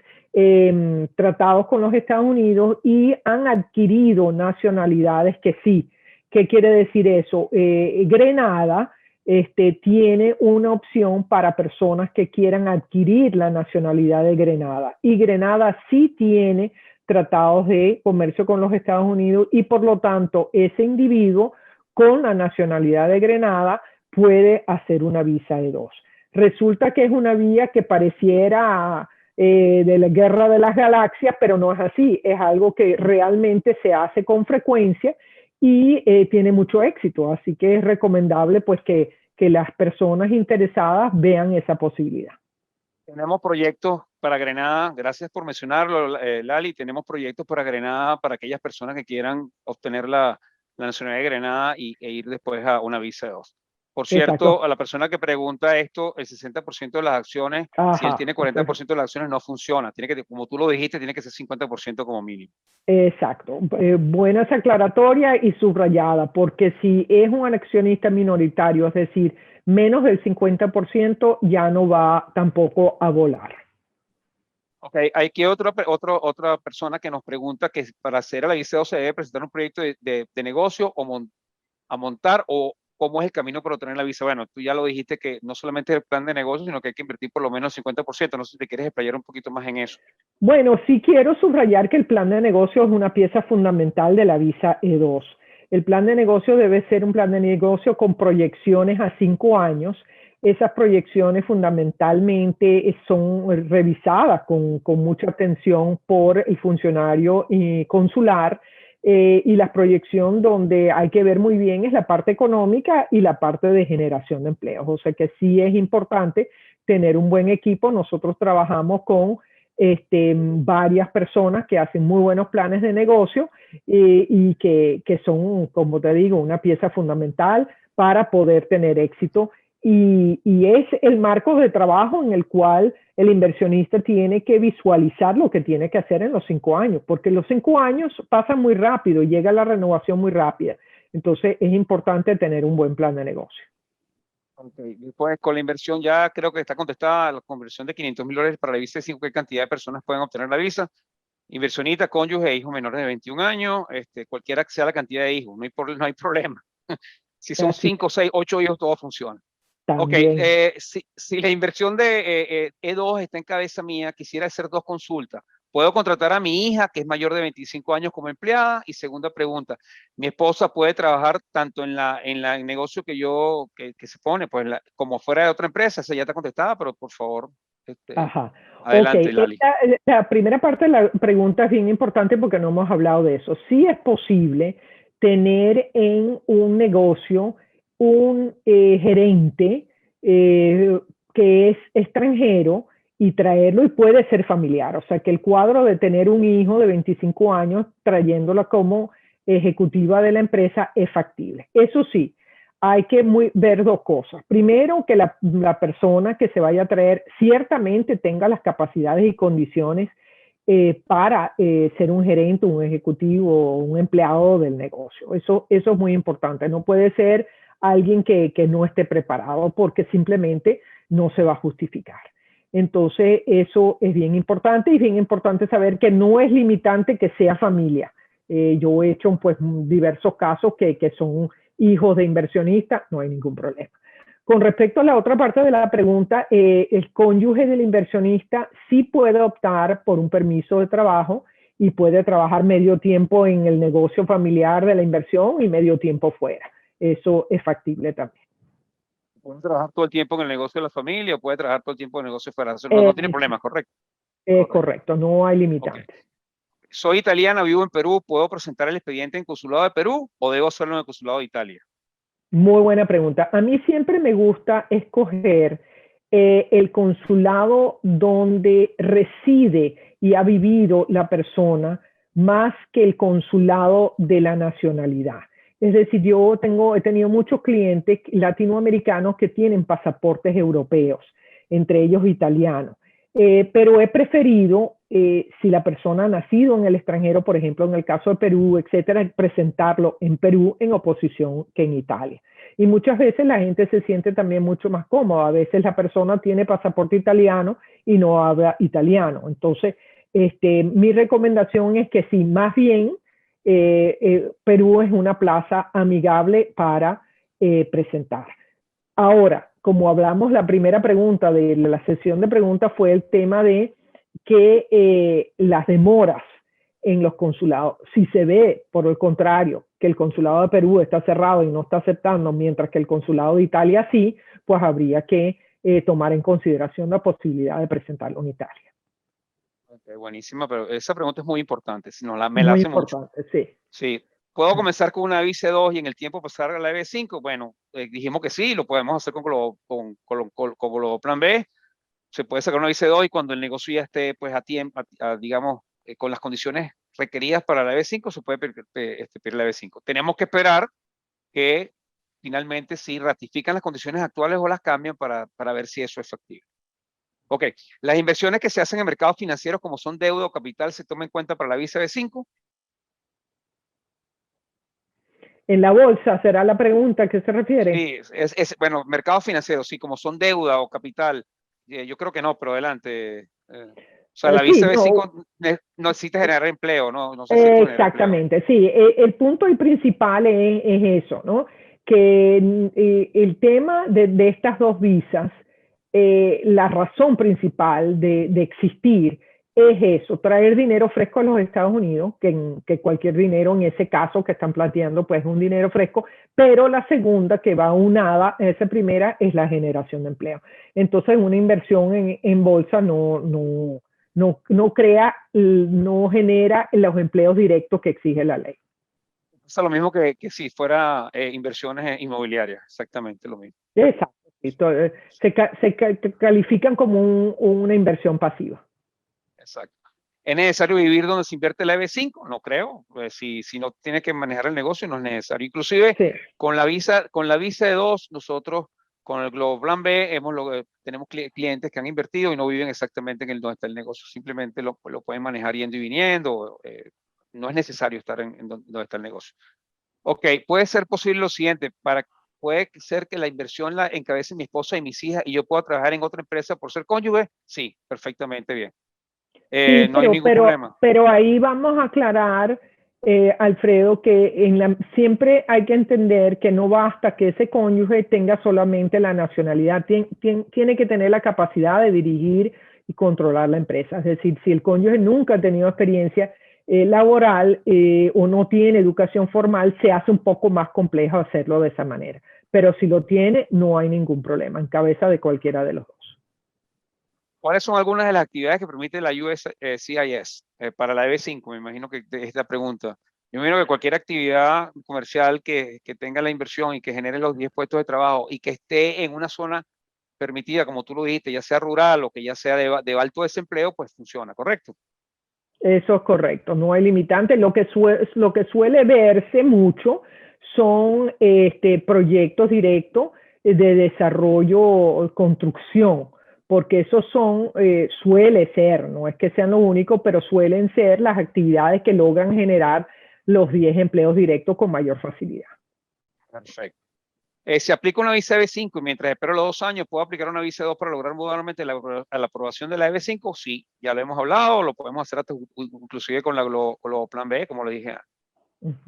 tratados con los Estados Unidos y han adquirido nacionalidades que sí. ¿Qué quiere decir eso? Grenada tiene una opción para personas que quieran adquirir la nacionalidad de Grenada. Y Grenada sí tiene tratados de comercio con los Estados Unidos y por lo tanto ese individuo con la nacionalidad de Grenada puede hacer una visa E2. Resulta que es una vía que pareciera de la guerra de las galaxias, pero no es así, es algo que realmente se hace con frecuencia y tiene mucho éxito, así que es recomendable pues que las personas interesadas vean esa posibilidad. Tenemos proyectos para Grenada, gracias por mencionarlo, Lali, tenemos proyectos para Grenada para aquellas personas que quieran obtener la nacionalidad de Grenada e ir después a una visa 2. Por cierto, exacto, a la persona que pregunta esto, el 60% de las acciones, ajá, si él tiene 40% de las acciones, no funciona. Tiene que, como tú lo dijiste, tiene que ser 50% como mínimo. Exacto. Buena esa aclaratoria y subrayada, porque si es un accionista minoritario, es decir, menos del 50%, ya no va tampoco a volar. Ok, hay aquí otra persona que nos pregunta que para hacer a la visa 2 se debe presentar un proyecto de negocio o a montar o cómo es el camino para obtener la visa. Bueno, tú ya lo dijiste que no solamente es el plan de negocio, sino que hay que invertir por lo menos 50%. No sé si te quieres explayar un poquito más en eso. Bueno, sí quiero subrayar que el plan de negocio es una pieza fundamental de la visa E2. El plan de negocio debe ser un plan de negocio con proyecciones a 5 años. Esas proyecciones fundamentalmente son revisadas con mucha atención por el funcionario consular. Y la proyección donde hay que ver muy bien es la parte económica y la parte de generación de empleos. O sea que sí es importante tener un buen equipo. Nosotros trabajamos con varias personas que hacen muy buenos planes de negocio y que son, como te digo, una pieza fundamental para poder tener éxito. Y es el marco de trabajo en el cual el inversionista tiene que visualizar lo que tiene que hacer en los 5 años, porque los 5 años pasan muy rápido y llega la renovación muy rápida. Entonces es importante tener un buen plan de negocio. Okay. Pues con la inversión ya creo que está contestada la conversión de $500,000 para la visa de 5, ¿qué cantidad de personas pueden obtener la visa? Inversionista, cónyuge e hijos menores de 21 años, cualquiera que sea la cantidad de hijos, no hay problema. Si son 5, 6, 8 hijos, todo funciona. También. Ok, si la inversión de E2 está en cabeza mía, quisiera hacer 2 consultas. ¿puedo contratar a mi hija, que es mayor de 25 años, como empleada? Y segunda pregunta, ¿mi esposa puede trabajar tanto en el negocio que se pone, pues, como fuera de otra empresa? Esa ya está contestada, pero por favor, Ajá. Ok, adelante, Lali. la primera parte de la pregunta es bien importante porque no hemos hablado de eso. Sí es posible tener en un negocio un gerente que es extranjero y traerlo, y puede ser familiar. O sea, que el cuadro de tener un hijo de 25 años trayéndola como ejecutiva de la empresa es factible. Eso sí, hay que ver dos cosas. Primero, que la persona que se vaya a traer ciertamente tenga las capacidades y condiciones para ser un gerente, un ejecutivo, un empleado del negocio. Eso es muy importante. No puede ser alguien que no esté preparado, porque simplemente no se va a justificar. Entonces, eso es bien importante, y bien importante saber que no es limitante que sea familia. Yo he hecho pues diversos casos que son hijos de inversionistas, no hay ningún problema. Con respecto a la otra parte de la pregunta, el cónyuge del inversionista sí puede optar por un permiso de trabajo y puede trabajar medio tiempo en el negocio familiar de la inversión y medio tiempo fuera. Eso es factible también. Puede trabajar todo el tiempo en el negocio de la familia o puede trabajar todo el tiempo en el negocio fuera. Eso no tiene problema, ¿correcto? Correcto, no hay limitantes. Okay. Soy italiana, vivo en Perú. ¿Puedo presentar el expediente en Consulado de Perú o debo hacerlo en el Consulado de Italia? Muy buena pregunta. A mí siempre me gusta escoger el consulado donde reside y ha vivido la persona, más que el consulado de la nacionalidad. Es decir, he tenido muchos clientes latinoamericanos que tienen pasaportes europeos, entre ellos italianos. Pero he preferido, si la persona ha nacido en el extranjero, por ejemplo, en el caso de Perú, etcétera, presentarlo en Perú en oposición que en Italia. Y muchas veces la gente se siente también mucho más cómoda. A veces la persona tiene pasaporte italiano y no habla italiano. Entonces, mi recomendación es que sí, más bien, Perú es una plaza amigable para presentar. Ahora, como hablamos, la primera pregunta de la sesión de preguntas fue el tema de que las demoras en los consulados, si se ve, por el contrario, que el consulado de Perú está cerrado y no está aceptando, mientras que el consulado de Italia sí, pues habría que tomar en consideración la posibilidad de presentarlo en Italia. Okay, buenísima, pero esa pregunta es muy importante, si no, me la hace importante, mucho. Sí. Sí. ¿Puedo comenzar con una EB2 y en el tiempo pasar a la EB5? Bueno, dijimos que sí, lo podemos hacer con Globo Plan B. Se puede sacar una EB2 y cuando el negocio ya esté pues a tiempo, digamos, con las condiciones requeridas para la EB5, se puede pedir la EB5. Tenemos que esperar que finalmente si ratifican las condiciones actuales o las cambian para ver si eso es factible. Ok, las inversiones que se hacen en mercados financieros como son deuda o capital, ¿se toma en cuenta para la visa B5? En la bolsa, ¿será la pregunta a qué se refiere? Sí, bueno, mercados financieros, sí, como son deuda o capital, yo creo que no, pero adelante. O sea, la visa B5 no necesita generar empleo, no sé si esto genera empleo. Exactamente, sí. El punto principal es eso, ¿no? Que el tema de estas dos visas, la razón principal de existir es eso, traer dinero fresco a los Estados Unidos, que cualquier dinero en ese caso que están planteando pues es un dinero fresco, pero la segunda que va unada a esa primera es la generación de empleo. Entonces una inversión en bolsa no genera los empleos directos que exige la ley. Es lo mismo que si fuera inversiones inmobiliarias, exactamente lo mismo. Exacto. Se califican como una inversión pasiva. Exacto. ¿Es necesario vivir donde se invierte la EB5? No creo. Pues si no tiene que manejar el negocio, no es necesario. Inclusive sí. con la visa E2, nosotros con el Globo Plan B tenemos clientes que han invertido y no viven exactamente en donde está el negocio. Simplemente lo pueden manejar yendo y viniendo. No es necesario estar en donde está el negocio. Ok, puede ser posible lo siguiente. Puede ser que la inversión la encabece mi esposa y mis hijas y yo pueda trabajar en otra empresa por ser cónyuge. Sí, perfectamente bien. Sí, no hay ningún problema. Pero ahí vamos a aclarar, Alfredo, que siempre hay que entender que no basta que ese cónyuge tenga solamente la nacionalidad, tiene que tener la capacidad de dirigir y controlar la empresa. Es decir, si el cónyuge nunca ha tenido experiencia laboral o no tiene educación formal, se hace un poco más complejo hacerlo de esa manera. Pero si lo tiene, no hay ningún problema, en cabeza de cualquiera de los dos. ¿Cuáles son algunas de las actividades que permite la USCIS para la EB5? Me imagino que es la pregunta. Yo me imagino que cualquier actividad comercial que tenga la inversión y que genere los 10 puestos de trabajo y que esté en una zona permitida, como tú lo dijiste, ya sea rural o que ya sea de alto desempleo, pues funciona, ¿correcto? Eso es correcto, no hay limitante. Lo que suele verse mucho son proyectos directos de desarrollo, construcción, porque esos son, suele ser, no es que sean lo único, pero suelen ser las actividades que logran generar los 10 empleos directos con mayor facilidad. Perfecto. Si aplica una visa EB5 y mientras espero los 2 años, ¿puedo aplicar una visa E2 para lograr moderadamente la aprobación de la EB5? Sí, ya lo hemos hablado, lo podemos hacer hasta, inclusive con la Global Plan B, como lo dije.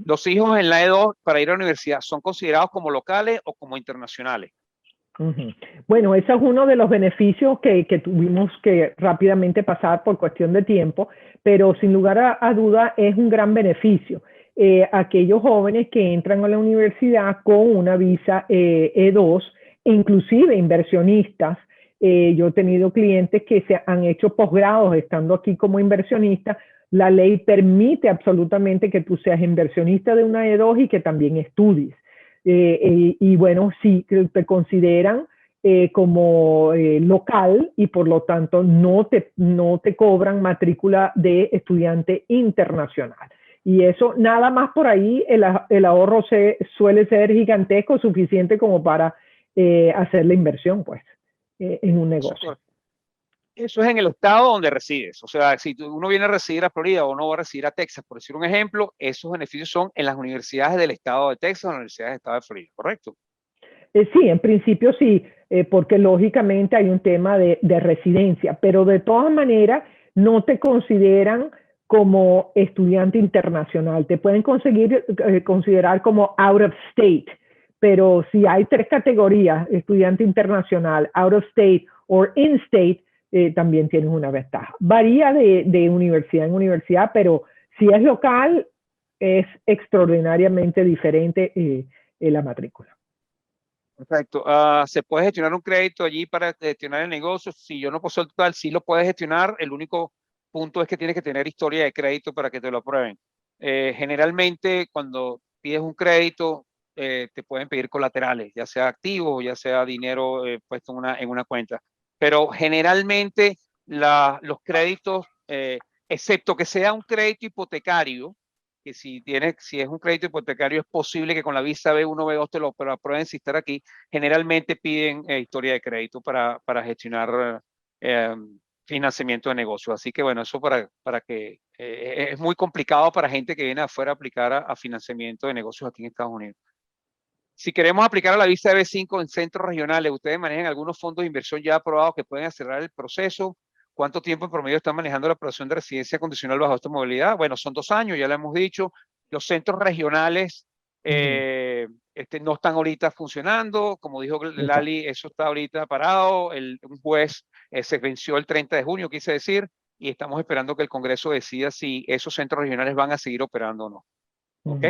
Los hijos en la E2 para ir a la universidad, ¿son considerados como locales o como internacionales? Bueno, ese es uno de los beneficios que tuvimos que rápidamente pasar por cuestión de tiempo, pero sin lugar a duda es un gran beneficio. Aquellos jóvenes que entran a la universidad con una visa E2, inclusive inversionistas. Yo he tenido clientes que se han hecho posgrados estando aquí como inversionistas. La ley permite absolutamente que tú seas inversionista de una E2 y que también estudies. Y bueno, sí, te consideran como local y por lo tanto no te cobran matrícula de estudiante internacional. Y eso, nada más por ahí, el ahorro suele ser gigantesco, suficiente como para hacer la inversión, pues, en un negocio. Eso es en el estado donde resides. O sea, si uno viene a residir a Florida o no va a residir a Texas, por decir un ejemplo, esos beneficios son en las universidades del estado de Texas o en las universidades del estado de Florida, ¿correcto? Sí, en principio sí, porque lógicamente hay un tema de residencia, pero de todas maneras no te consideran como estudiante internacional. Te pueden considerar como out of state, pero si hay 3 categorías, estudiante internacional, out of state o in state, también tienes una ventaja. Varía de universidad en universidad, pero si es local, es extraordinariamente diferente la matrícula. Perfecto. ¿Se puede gestionar un crédito allí para gestionar el negocio? Si yo no poseo el total, sí lo puedes gestionar. El único punto es que tienes que tener historia de crédito para que te lo aprueben. Generalmente, cuando pides un crédito, te pueden pedir colaterales, ya sea activo, ya sea dinero puesto en una cuenta. Pero generalmente los créditos, excepto que sea un crédito hipotecario, que si es un crédito hipotecario, es posible que con la visa B1, B2 te lo aprueben si estar aquí. Generalmente piden historia de crédito para gestionar financiamiento de negocios. Así que bueno, eso para que es muy complicado para gente que viene afuera a aplicar a financiamiento de negocios aquí en Estados Unidos. Si queremos aplicar a la visa B5 en centros regionales, ustedes manejan algunos fondos de inversión ya aprobados que pueden acelerar el proceso. ¿Cuánto tiempo en promedio están manejando la aprobación de residencia condicional bajo esta modalidad? Bueno, son 2 años, ya lo hemos dicho. Los centros regionales no están ahorita funcionando. Como dijo Lali, eso está ahorita parado. Un juez se venció el 30 de junio, quise decir, y estamos esperando que el Congreso decida si esos centros regionales van a seguir operando o no. ¿Ok?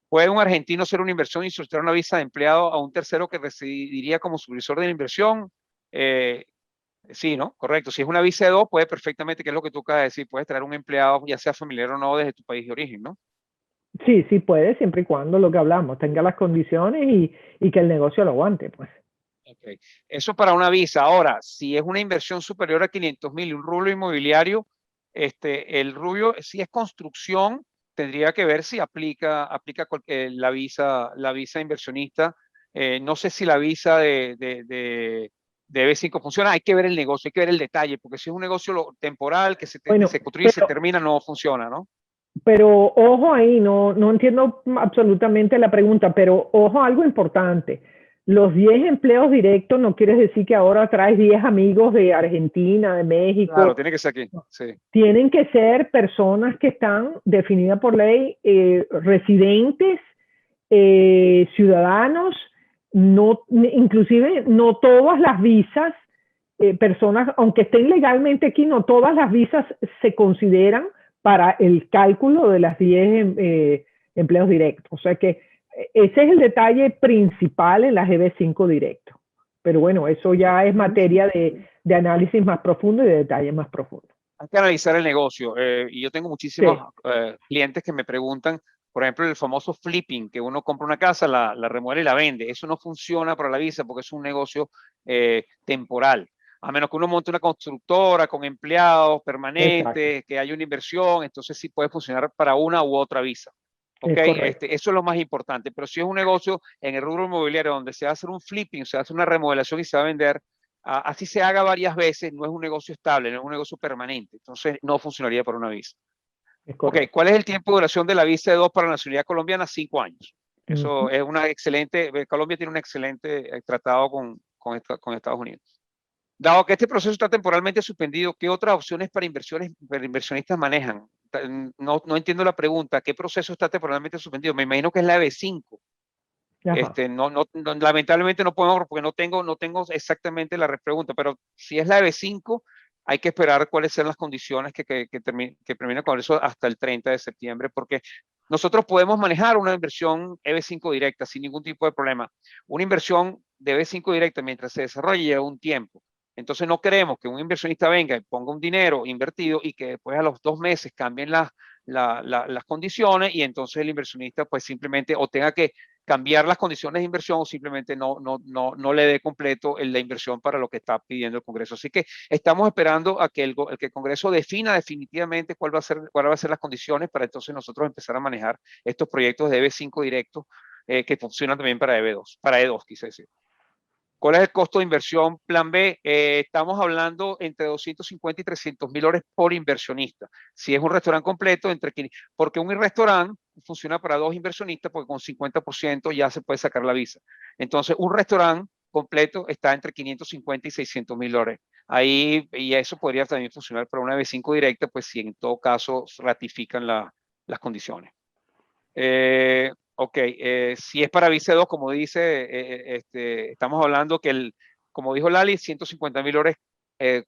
¿Puede un argentino hacer una inversión y solicitar una visa de empleado a un tercero que residiría como supervisor de la inversión? Sí, ¿no? Correcto. Si es una visa de 2, puede perfectamente, que es lo que tú acabas de decir, puedes traer un empleado, ya sea familiar o no, desde tu país de origen, ¿no? Sí, sí puede, siempre y cuando lo que hablamos tenga las condiciones y que el negocio lo aguante, pues. Okay. Eso para una visa. Ahora, si es una inversión superior a 500,000 y un rublo inmobiliario, el rublo, si es construcción, tendría que ver si aplica la visa inversionista. No sé si la visa de B5 funciona. Hay que ver el negocio, hay que ver el detalle, porque si es un negocio temporal que se construye y se termina, no funciona, ¿no? Pero ojo ahí, no entiendo absolutamente la pregunta, pero ojo, algo importante. Los 10 empleos directos no quiere decir que ahora traes 10 amigos de Argentina, de México. Claro, tiene que ser aquí, sí. Tienen que ser personas que están definidas por ley, residentes, ciudadanos, inclusive no todas las visas personas, aunque estén legalmente aquí, no todas las visas se consideran para el cálculo de las 10 empleos directos. O sea que ese es el detalle principal en la GB5 directo. Pero bueno, eso ya es materia de análisis más profundo y de detalle más profundo. Hay que analizar el negocio. Y yo tengo muchísimos clientes que me preguntan, por ejemplo, el famoso flipping, que uno compra una casa, la remueve y la vende. Eso no funciona para la visa porque es un negocio temporal. A menos que uno monte una constructora con empleados permanentes, que haya una inversión, entonces sí puede funcionar para una u otra visa. ¿Okay? Eso es lo más importante. Pero si es un negocio en el rubro inmobiliario donde se va a hacer un flipping, se va a hacer una remodelación y se va a vender, así se haga varias veces, no es un negocio estable, no es un negocio permanente. Entonces no funcionaría para una visa. Ok, ¿cuál es el tiempo de duración de la visa E2 para la nacionalidad colombiana? 5 años. Eso es una excelente, Colombia tiene un excelente tratado con Estados Unidos. Dado que este proceso está temporalmente suspendido, ¿qué otras opciones para inversionistas manejan? No entiendo la pregunta. ¿Qué proceso está temporalmente suspendido? Me imagino que es la EB5. Lamentablemente no podemos porque no tengo exactamente la pregunta, pero si es la EB5, hay que esperar cuáles son las condiciones que termine con eso hasta el 30 de septiembre, porque nosotros podemos manejar una inversión EB5 directa sin ningún tipo de problema. Una inversión de EB5 directa mientras se desarrolle lleva un tiempo. Entonces no queremos que un inversionista venga y ponga un dinero invertido y que después a los 2 meses cambien las condiciones y entonces el inversionista pues simplemente o tenga que cambiar las condiciones de inversión o simplemente no le dé completo la inversión para lo que está pidiendo el Congreso. Así que estamos esperando a que el Congreso defina definitivamente cuál va a ser las condiciones para entonces nosotros empezar a manejar estos proyectos de EB5 directos que funcionan también para EB2, para E2 quise decir. ¿Cuál es el costo de inversión? Plan B, estamos hablando entre 250 y 300 mil dólares por inversionista. Si es un restaurante completo, porque un restaurante funciona para 2 inversionistas, porque con 50% ya se puede sacar la visa. Entonces, un restaurante completo está entre 550 y 600 mil dólares. Ahí, y eso podría también funcionar para una B5 directa, pues si en todo caso ratifican las condiciones. Ok, si es para visa 2, como dice, estamos hablando que, como dijo Lali, 150 mil dólares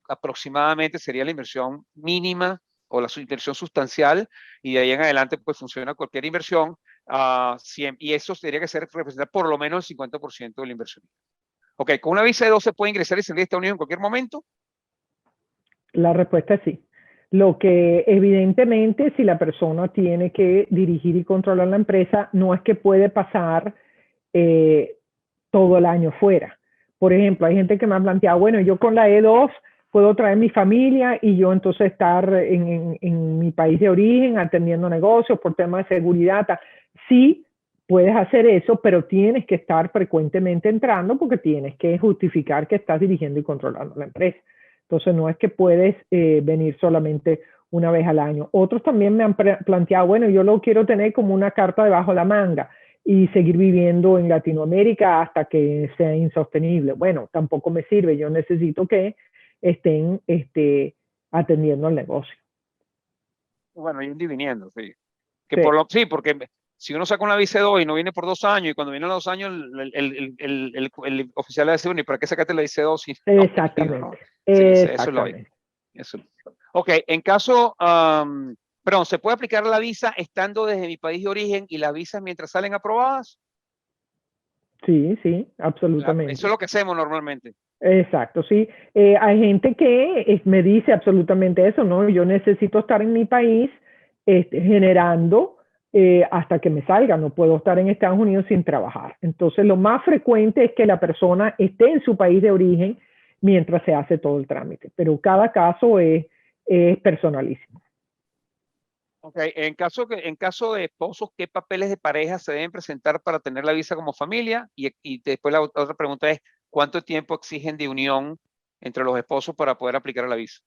aproximadamente sería la inversión mínima o la inversión sustancial, y de ahí en adelante pues funciona cualquier inversión, y eso tendría que ser representar por lo menos el 50% de la inversión. Ok, con una visa de 2 se puede ingresar y salir de Estados Unidos en cualquier momento. La respuesta es sí. Lo que evidentemente si la persona tiene que dirigir y controlar la empresa, no es que puede pasar todo el año fuera. Por ejemplo, hay gente que me ha planteado, bueno, yo con la E2 puedo traer mi familia y yo entonces estar en mi país de origen atendiendo negocios por temas de seguridad. Sí, puedes hacer eso, pero tienes que estar frecuentemente entrando porque tienes que justificar que estás dirigiendo y controlando la empresa. Entonces no es que puedes venir solamente una vez al año. Otros también me han planteado, bueno, yo lo quiero tener como una carta debajo de la manga y seguir viviendo en Latinoamérica hasta que sea insostenible. Bueno, tampoco me sirve, yo necesito que estén atendiendo el negocio. Bueno, y viniendo, sí. Sí, porque si uno saca una visa 2 y no viene por 2 años, y cuando viene a los 2 años, el oficial le dice, bueno, ¿y para qué sacaste la visa 2? Exactamente. No? Sí, eso es lógico. Ok, en caso, perdón, ¿se puede aplicar la visa estando desde mi país de origen y las visas mientras salen aprobadas? Sí, absolutamente. Eso es lo que hacemos normalmente. Exacto, sí. Hay gente que me dice absolutamente eso, ¿no? Yo necesito estar en mi país generando hasta que me salga, no puedo estar en Estados Unidos sin trabajar. Entonces, lo más frecuente es que la persona esté en su país de origen mientras se hace todo el trámite, pero cada caso es personalísimo. Ok, en caso de esposos, ¿qué papeles de pareja se deben presentar para tener la visa como familia? Y después la otra pregunta es, ¿cuánto tiempo exigen de unión entre los esposos para poder aplicar a la visa?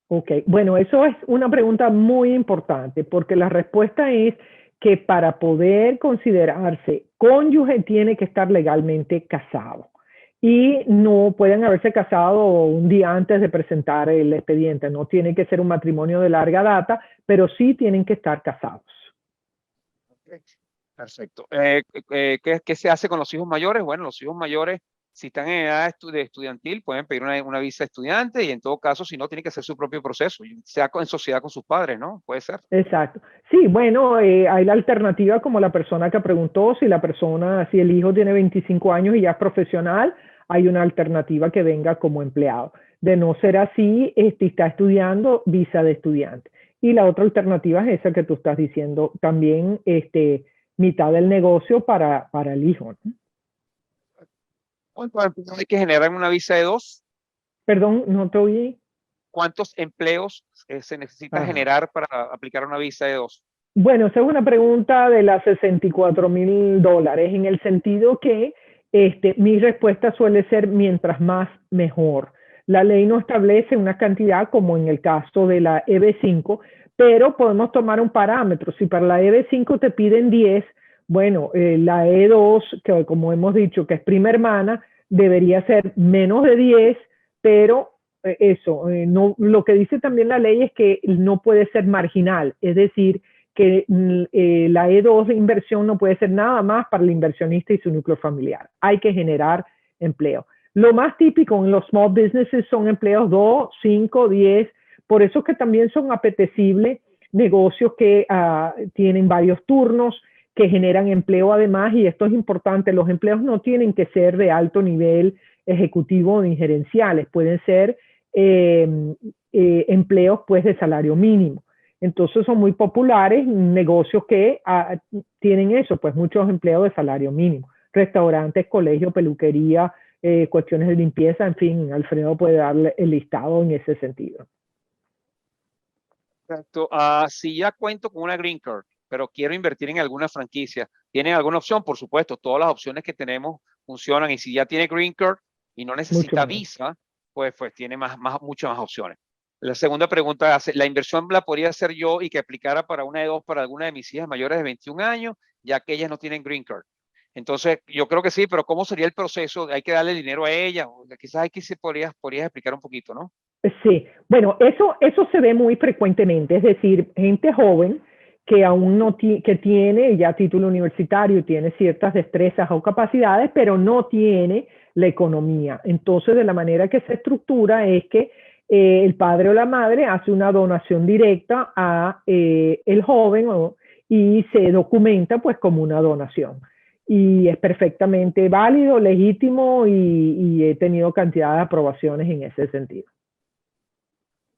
Ok, bueno, eso es una pregunta muy importante porque la respuesta es que para poder considerarse cónyuge tiene que estar legalmente casado y no pueden haberse casado un día antes de presentar el expediente. No tiene que ser un matrimonio de larga data, pero sí tienen que estar casados. Okay. Perfecto. ¿Qué se hace con los hijos mayores? Bueno, los hijos mayores Si están en edad de estudiantil, pueden pedir una visa de estudiante y en todo caso, si no, tienen que hacer su propio proceso, sea en sociedad con sus padres, ¿no? Puede ser. Exacto. Sí, bueno, hay la alternativa como la persona que preguntó, si el hijo tiene 25 años y ya es profesional, hay una alternativa que venga como empleado. De no ser así, está estudiando visa de estudiante. Y la otra alternativa es esa que tú estás diciendo, también mitad del negocio para el hijo, ¿no? ¿Cuántos empleos hay que generar en una visa de 2? Perdón, no te oí. ¿Cuántos empleos se necesita Ajá. generar para aplicar una visa de 2? Bueno, esa es una pregunta de las $64,000, en el sentido que mi respuesta suele ser mientras más mejor. La ley no establece una cantidad como en el caso de la EB5, pero podemos tomar un parámetro. Si para la EB5 te piden 10, bueno, la E2, que como hemos dicho que es prima hermana, debería ser menos de 10, pero no, lo que dice también la ley es que no puede ser marginal, es decir, que la E2 de inversión no puede ser nada más para el inversionista y su núcleo familiar. Hay que generar empleo. Lo más típico en los small businesses son empleos 2, 5, 10. Por eso es que también son apetecibles negocios que tienen varios turnos, que generan empleo además, y esto es importante, los empleos no tienen que ser de alto nivel ejecutivo ni gerenciales, pueden ser empleos pues de salario mínimo. Entonces son muy populares negocios que tienen eso, pues muchos empleos de salario mínimo. Restaurantes, colegios, peluquería, cuestiones de limpieza, en fin, Alfredo puede darle el listado en ese sentido. Exacto. Si ya cuento con una Green Card, pero quiero invertir en alguna franquicia, ¿tienen alguna opción? Por supuesto, todas las opciones que tenemos funcionan y si ya tiene Green Card y no necesita visa, pues tiene muchas más opciones. La segunda pregunta es, ¿la inversión la podría hacer yo y que aplicara para una de 2 para alguna de mis hijas mayores de 21 años, ya que ellas no tienen Green Card? Entonces, yo creo que sí, pero ¿cómo sería el proceso? ¿Hay que darle dinero a ellas? Quizás aquí se podrías explicar un poquito, ¿no? Sí, bueno, eso se ve muy frecuentemente, es decir, gente joven que aún no que tiene ya título universitario, tiene ciertas destrezas o capacidades, pero no tiene la economía. Entonces, de la manera que se estructura es que el padre o la madre hace una donación directa a el joven y se documenta pues como una donación. Y es perfectamente válido, legítimo y he tenido cantidad de aprobaciones en ese sentido.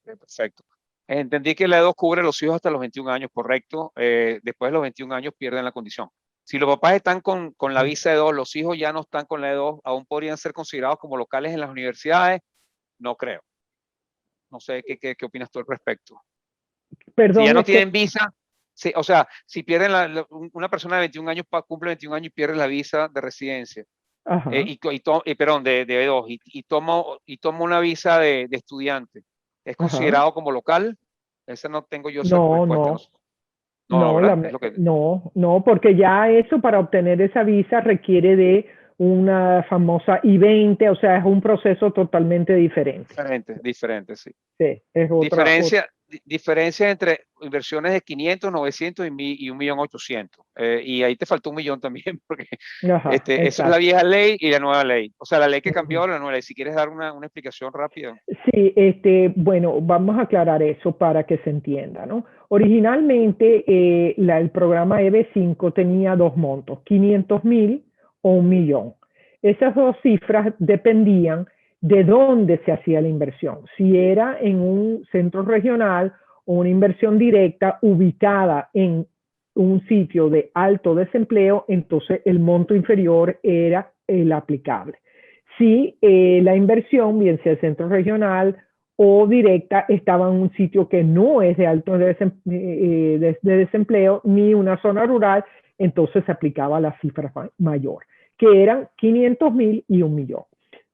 Perfecto. Entendí que la E2 cubre a los hijos hasta los 21 años, correcto. Después de los 21 años pierden la condición. Si los papás están con la visa E2, los hijos ya no están con la E2, aún podrían ser considerados como locales en las universidades. No creo. No sé qué opinas tú al respecto. Perdón, si ya no tienen visa, o sea, si pierden una persona de 21 años cumple 21 años y pierde la visa de residencia, perdón, de E2, y toma una visa de estudiante, ¿es considerado como local? Esa no tengo yo esa respuesta. No, porque ya eso para obtener esa visa requiere de una famosa I-20, o sea, es un proceso totalmente diferente. Diferente, sí. Sí, es otra. Diferencia entre inversiones de 500, 900 y 1.800.000. Y ahí te faltó 1 millón también, porque eso es la vieja ley y la nueva ley. O sea, la ley que cambió, la nueva ley. Si quieres dar una explicación rápida. Sí, bueno, vamos a aclarar eso para que se entienda, ¿no? Originalmente, el programa EB5 tenía 2 montos, 500,000 o 1 millón. Esas 2 cifras dependían de dónde se hacía la inversión. Si era en un centro regional o una inversión directa ubicada en un sitio de alto desempleo, entonces el monto inferior era el aplicable. Si la inversión, bien sea centro regional o directa, estaba en un sitio que no es de alto desempleo ni una zona rural, entonces se aplicaba la cifra mayor, que eran 500,000 y 1 millón.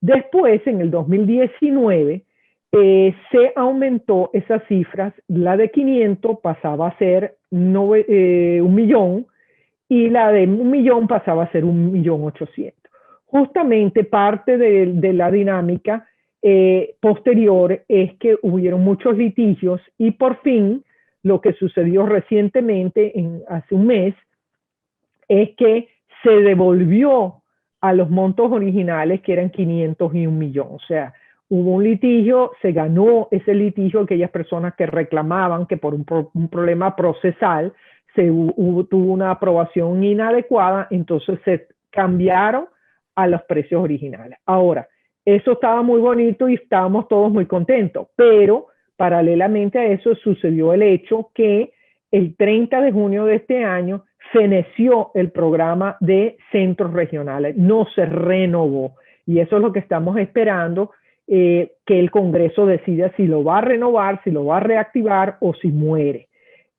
Después, en el 2019, se aumentó esas cifras, la de 500 pasaba a ser 1 millón y la de 1 millón pasaba a ser 1.800.000. Justamente parte de la dinámica posterior es que hubieron muchos litigios y por fin lo que sucedió recientemente, hace un mes, es que se devolvió a los montos originales, que eran 500 y 1 millón. O sea, hubo un litigio, se ganó ese litigio aquellas personas que reclamaban que por un problema procesal tuvo una aprobación inadecuada, entonces se cambiaron a los precios originales. Ahora, eso estaba muy bonito y estábamos todos muy contentos, pero paralelamente a eso sucedió el hecho que el 30 de junio de este año feneció el programa de centros regionales, no se renovó. Y eso es lo que estamos esperando, que el Congreso decida si lo va a renovar, si lo va a reactivar o si muere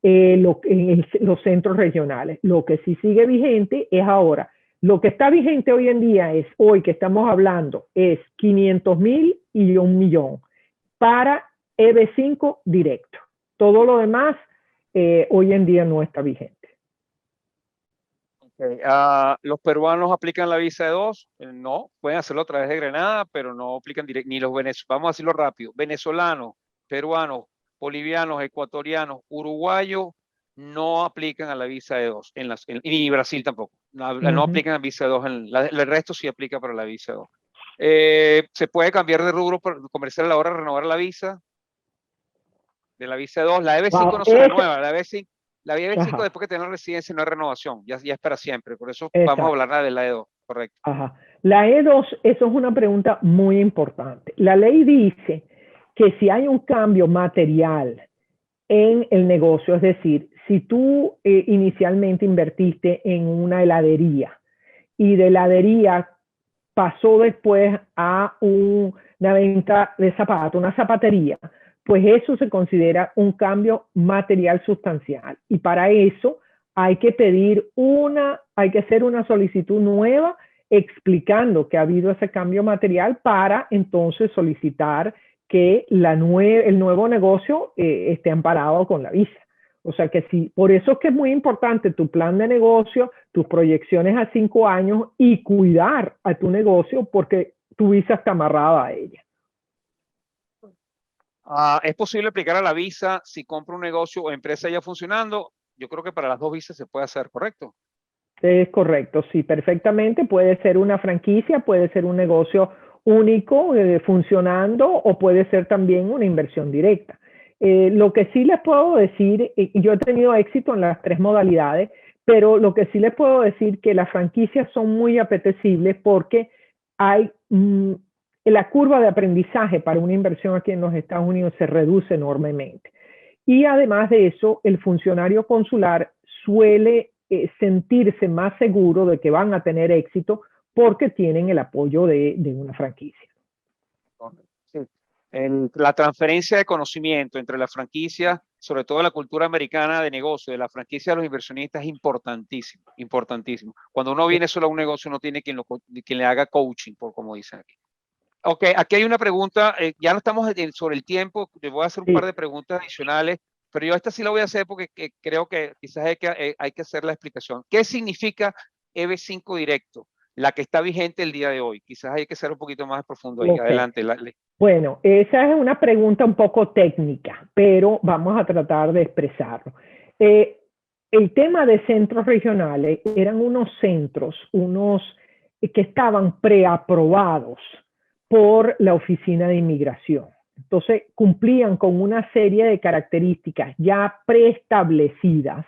los centros regionales. Lo que sí sigue vigente es ahora. Lo que está vigente hoy en día es, hoy que estamos hablando, es 500,000 y 1 millón para EB5 directo. Todo lo demás hoy en día no está vigente. Okay. ¿Los peruanos aplican la visa E2? No, pueden hacerlo a través de Grenada, pero no aplican directo, ni los venezolanos, vamos a decirlo rápido, venezolanos, peruanos, bolivianos, ecuatorianos, uruguayos, no aplican a la visa E2, ni Brasil tampoco, no aplican a visa E2, el resto sí aplica para la visa E2. ¿Se puede cambiar de rubro comercial a la hora de renovar la visa? De la visa E2, la EB5 no se renueva, la EB5 después que tiene residencia no es renovación, ya es para siempre, por eso vamos a hablar de la E2, correcto. Ajá. La E2, eso es una pregunta muy importante. La ley dice que si hay un cambio material en el negocio, es decir, si tú inicialmente invertiste en una heladería y de heladería pasó después a una venta de zapatos, una zapatería, pues eso se considera un cambio material sustancial. Y para eso hay que hacer una solicitud nueva explicando que ha habido ese cambio material para entonces solicitar que el nuevo negocio esté amparado con la visa. O sea que sí, por eso es que es muy importante tu plan de negocio, tus proyecciones a 5 años y cuidar a tu negocio porque tu visa está amarrada a ella. ¿Es posible aplicar a la visa si compro un negocio o empresa ya funcionando? Yo creo que para las dos visas se puede hacer, ¿correcto? Es correcto, sí, perfectamente. Puede ser una franquicia, puede ser un negocio único funcionando o puede ser también una inversión directa. Lo que sí les puedo decir, yo he tenido éxito en las 3 modalidades, pero lo que sí les puedo decir que las franquicias son muy apetecibles porque hay la curva de aprendizaje para una inversión aquí en los Estados Unidos se reduce enormemente. Y además de eso, el funcionario consular suele sentirse más seguro de que van a tener éxito porque tienen el apoyo de una franquicia. Sí. La transferencia de conocimiento entre la franquicia, sobre todo la cultura americana de negocio, de la franquicia de los inversionistas, es importantísimo, importantísimo. Cuando uno viene solo a un negocio, no tiene quien le haga coaching, por como dicen aquí. Ok, aquí hay una pregunta, ya no estamos sobre el tiempo, le voy a hacer un par de preguntas adicionales, pero yo esta sí la voy a hacer porque creo que quizás hay que hacer la explicación. ¿Qué significa EB5 directo? La que está vigente el día de hoy. Quizás hay que ser un poquito más profundo ahí. Okay. Adelante. Bueno, esa es una pregunta un poco técnica, pero vamos a tratar de expresarlo. El tema de centros regionales eran unos centros, que estaban preaprobados por la Oficina de Inmigración. Entonces, cumplían con una serie de características ya preestablecidas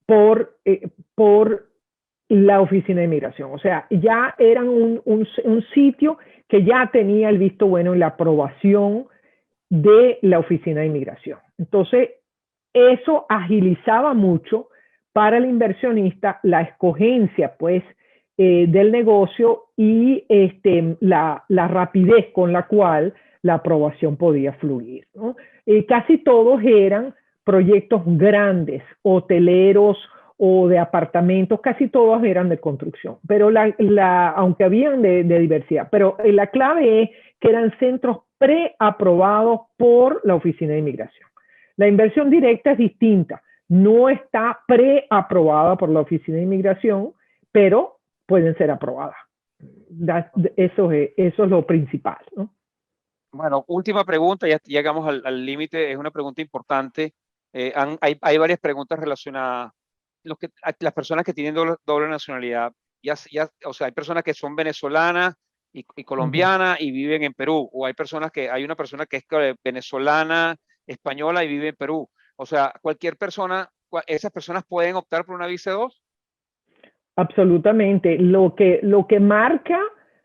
por la Oficina de Inmigración. O sea, ya eran un sitio que ya tenía el visto bueno y la aprobación de la Oficina de Inmigración. Entonces, eso agilizaba mucho para el inversionista la escogencia, pues, del negocio y la rapidez con la cual la aprobación podía fluir, ¿no? Casi todos eran proyectos grandes, hoteleros o de apartamentos, casi todos eran de construcción, pero aunque habían de diversidad, pero la clave es que eran centros preaprobados por la Oficina de Inmigración. La inversión directa es distinta, no está preaprobada por la Oficina de Inmigración, pero pueden ser aprobadas. Eso es lo principal, ¿no? Bueno, última pregunta, ya llegamos al límite, es una pregunta importante. Hay varias preguntas relacionadas. las personas que tienen doble nacionalidad, o sea, hay personas que son venezolanas y colombianas y viven en Perú, o hay una persona que es venezolana, española y vive en Perú. O sea, cualquier persona, esas personas pueden optar por una visa 2. Absolutamente. Lo que marca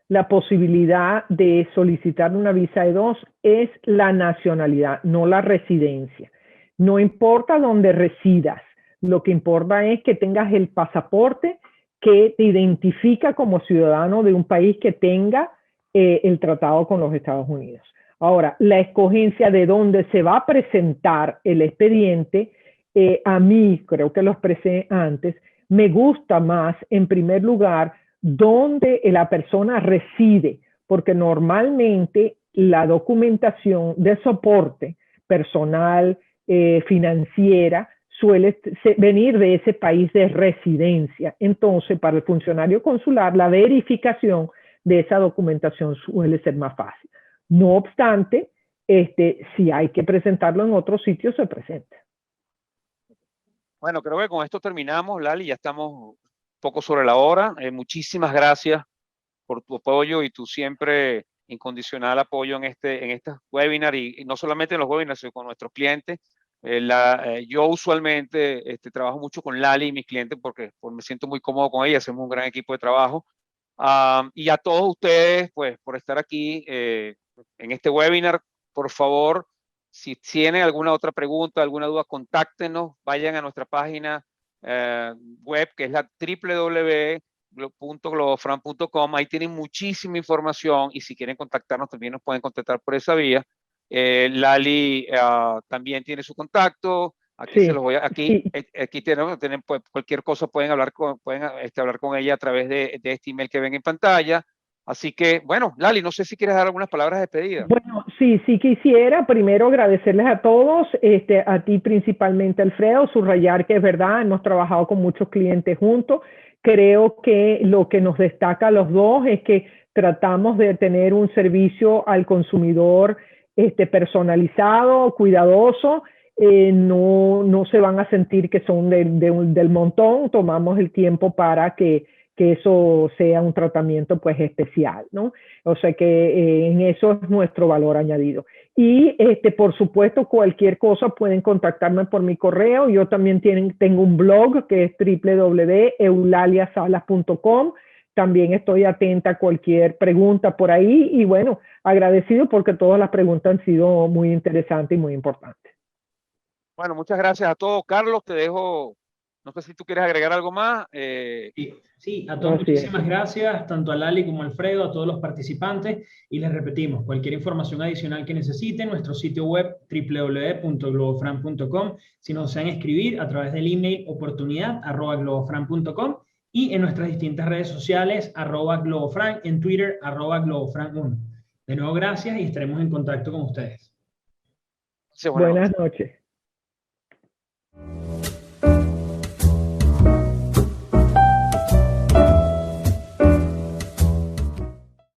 la posibilidad de solicitar una visa E2 es la nacionalidad, no la residencia. No importa dónde residas, lo que importa es que tengas el pasaporte que te identifica como ciudadano de un país que tenga el tratado con los Estados Unidos. Ahora, la escogencia de dónde se va a presentar el expediente, a mí, creo que lo expresé antes, me gusta más, en primer lugar, donde la persona reside, porque normalmente la documentación de soporte personal, financiera, suele venir de ese país de residencia. Entonces, para el funcionario consular, la verificación de esa documentación suele ser más fácil. No obstante, si hay que presentarlo en otro sitio, se presenta. Bueno, creo que con esto terminamos, Lali, ya estamos un poco sobre la hora. Muchísimas gracias por tu apoyo y tu siempre incondicional apoyo en este webinar y no solamente en los webinars, sino con nuestros clientes. Yo usualmente trabajo mucho con Lali y mis clientes porque me siento muy cómodo con ella, hacemos un gran equipo de trabajo. Y a todos ustedes, pues, por estar aquí en este webinar, por favor, si tienen alguna otra pregunta, alguna duda, contáctenos, vayan a nuestra página web, que es la www.globofran.com. Ahí tienen muchísima información y si quieren contactarnos también nos pueden contactar por esa vía. Lali también tiene su contacto. Aquí se los voy a, aquí tienen pues, cualquier cosa pueden hablar con ella a través de este email que ven en pantalla. Así que, bueno, Lali, no sé si quieres dar algunas palabras de despedida. Bueno, sí quisiera primero agradecerles a todos, a ti principalmente, Alfredo, subrayar que es verdad, hemos trabajado con muchos clientes juntos. Creo que lo que nos destaca a los dos es que tratamos de tener un servicio al consumidor personalizado, cuidadoso. No se van a sentir que son del montón, tomamos el tiempo para que eso sea un tratamiento pues especial, ¿no? O sea que en eso es nuestro valor añadido. Y por supuesto cualquier cosa pueden contactarme por mi correo. Yo también tengo un blog que es www.eulaliasalas.com. También estoy atenta a cualquier pregunta por ahí y bueno, agradecido porque todas las preguntas han sido muy interesantes y muy importantes. Bueno, muchas gracias a todos. Carlos, te dejo, no sé si tú quieres agregar algo más. Sí, a todos muchísimas gracias, tanto a Lali como a Alfredo, a todos los participantes, y les repetimos, cualquier información adicional que necesiten, nuestro sitio web www.globofran.com, si nos desean escribir a través del email oportunidad@globofran.com y en nuestras distintas redes sociales @globofran, en Twitter @globofran1. De nuevo, gracias y estaremos en contacto con ustedes. Buenas noches.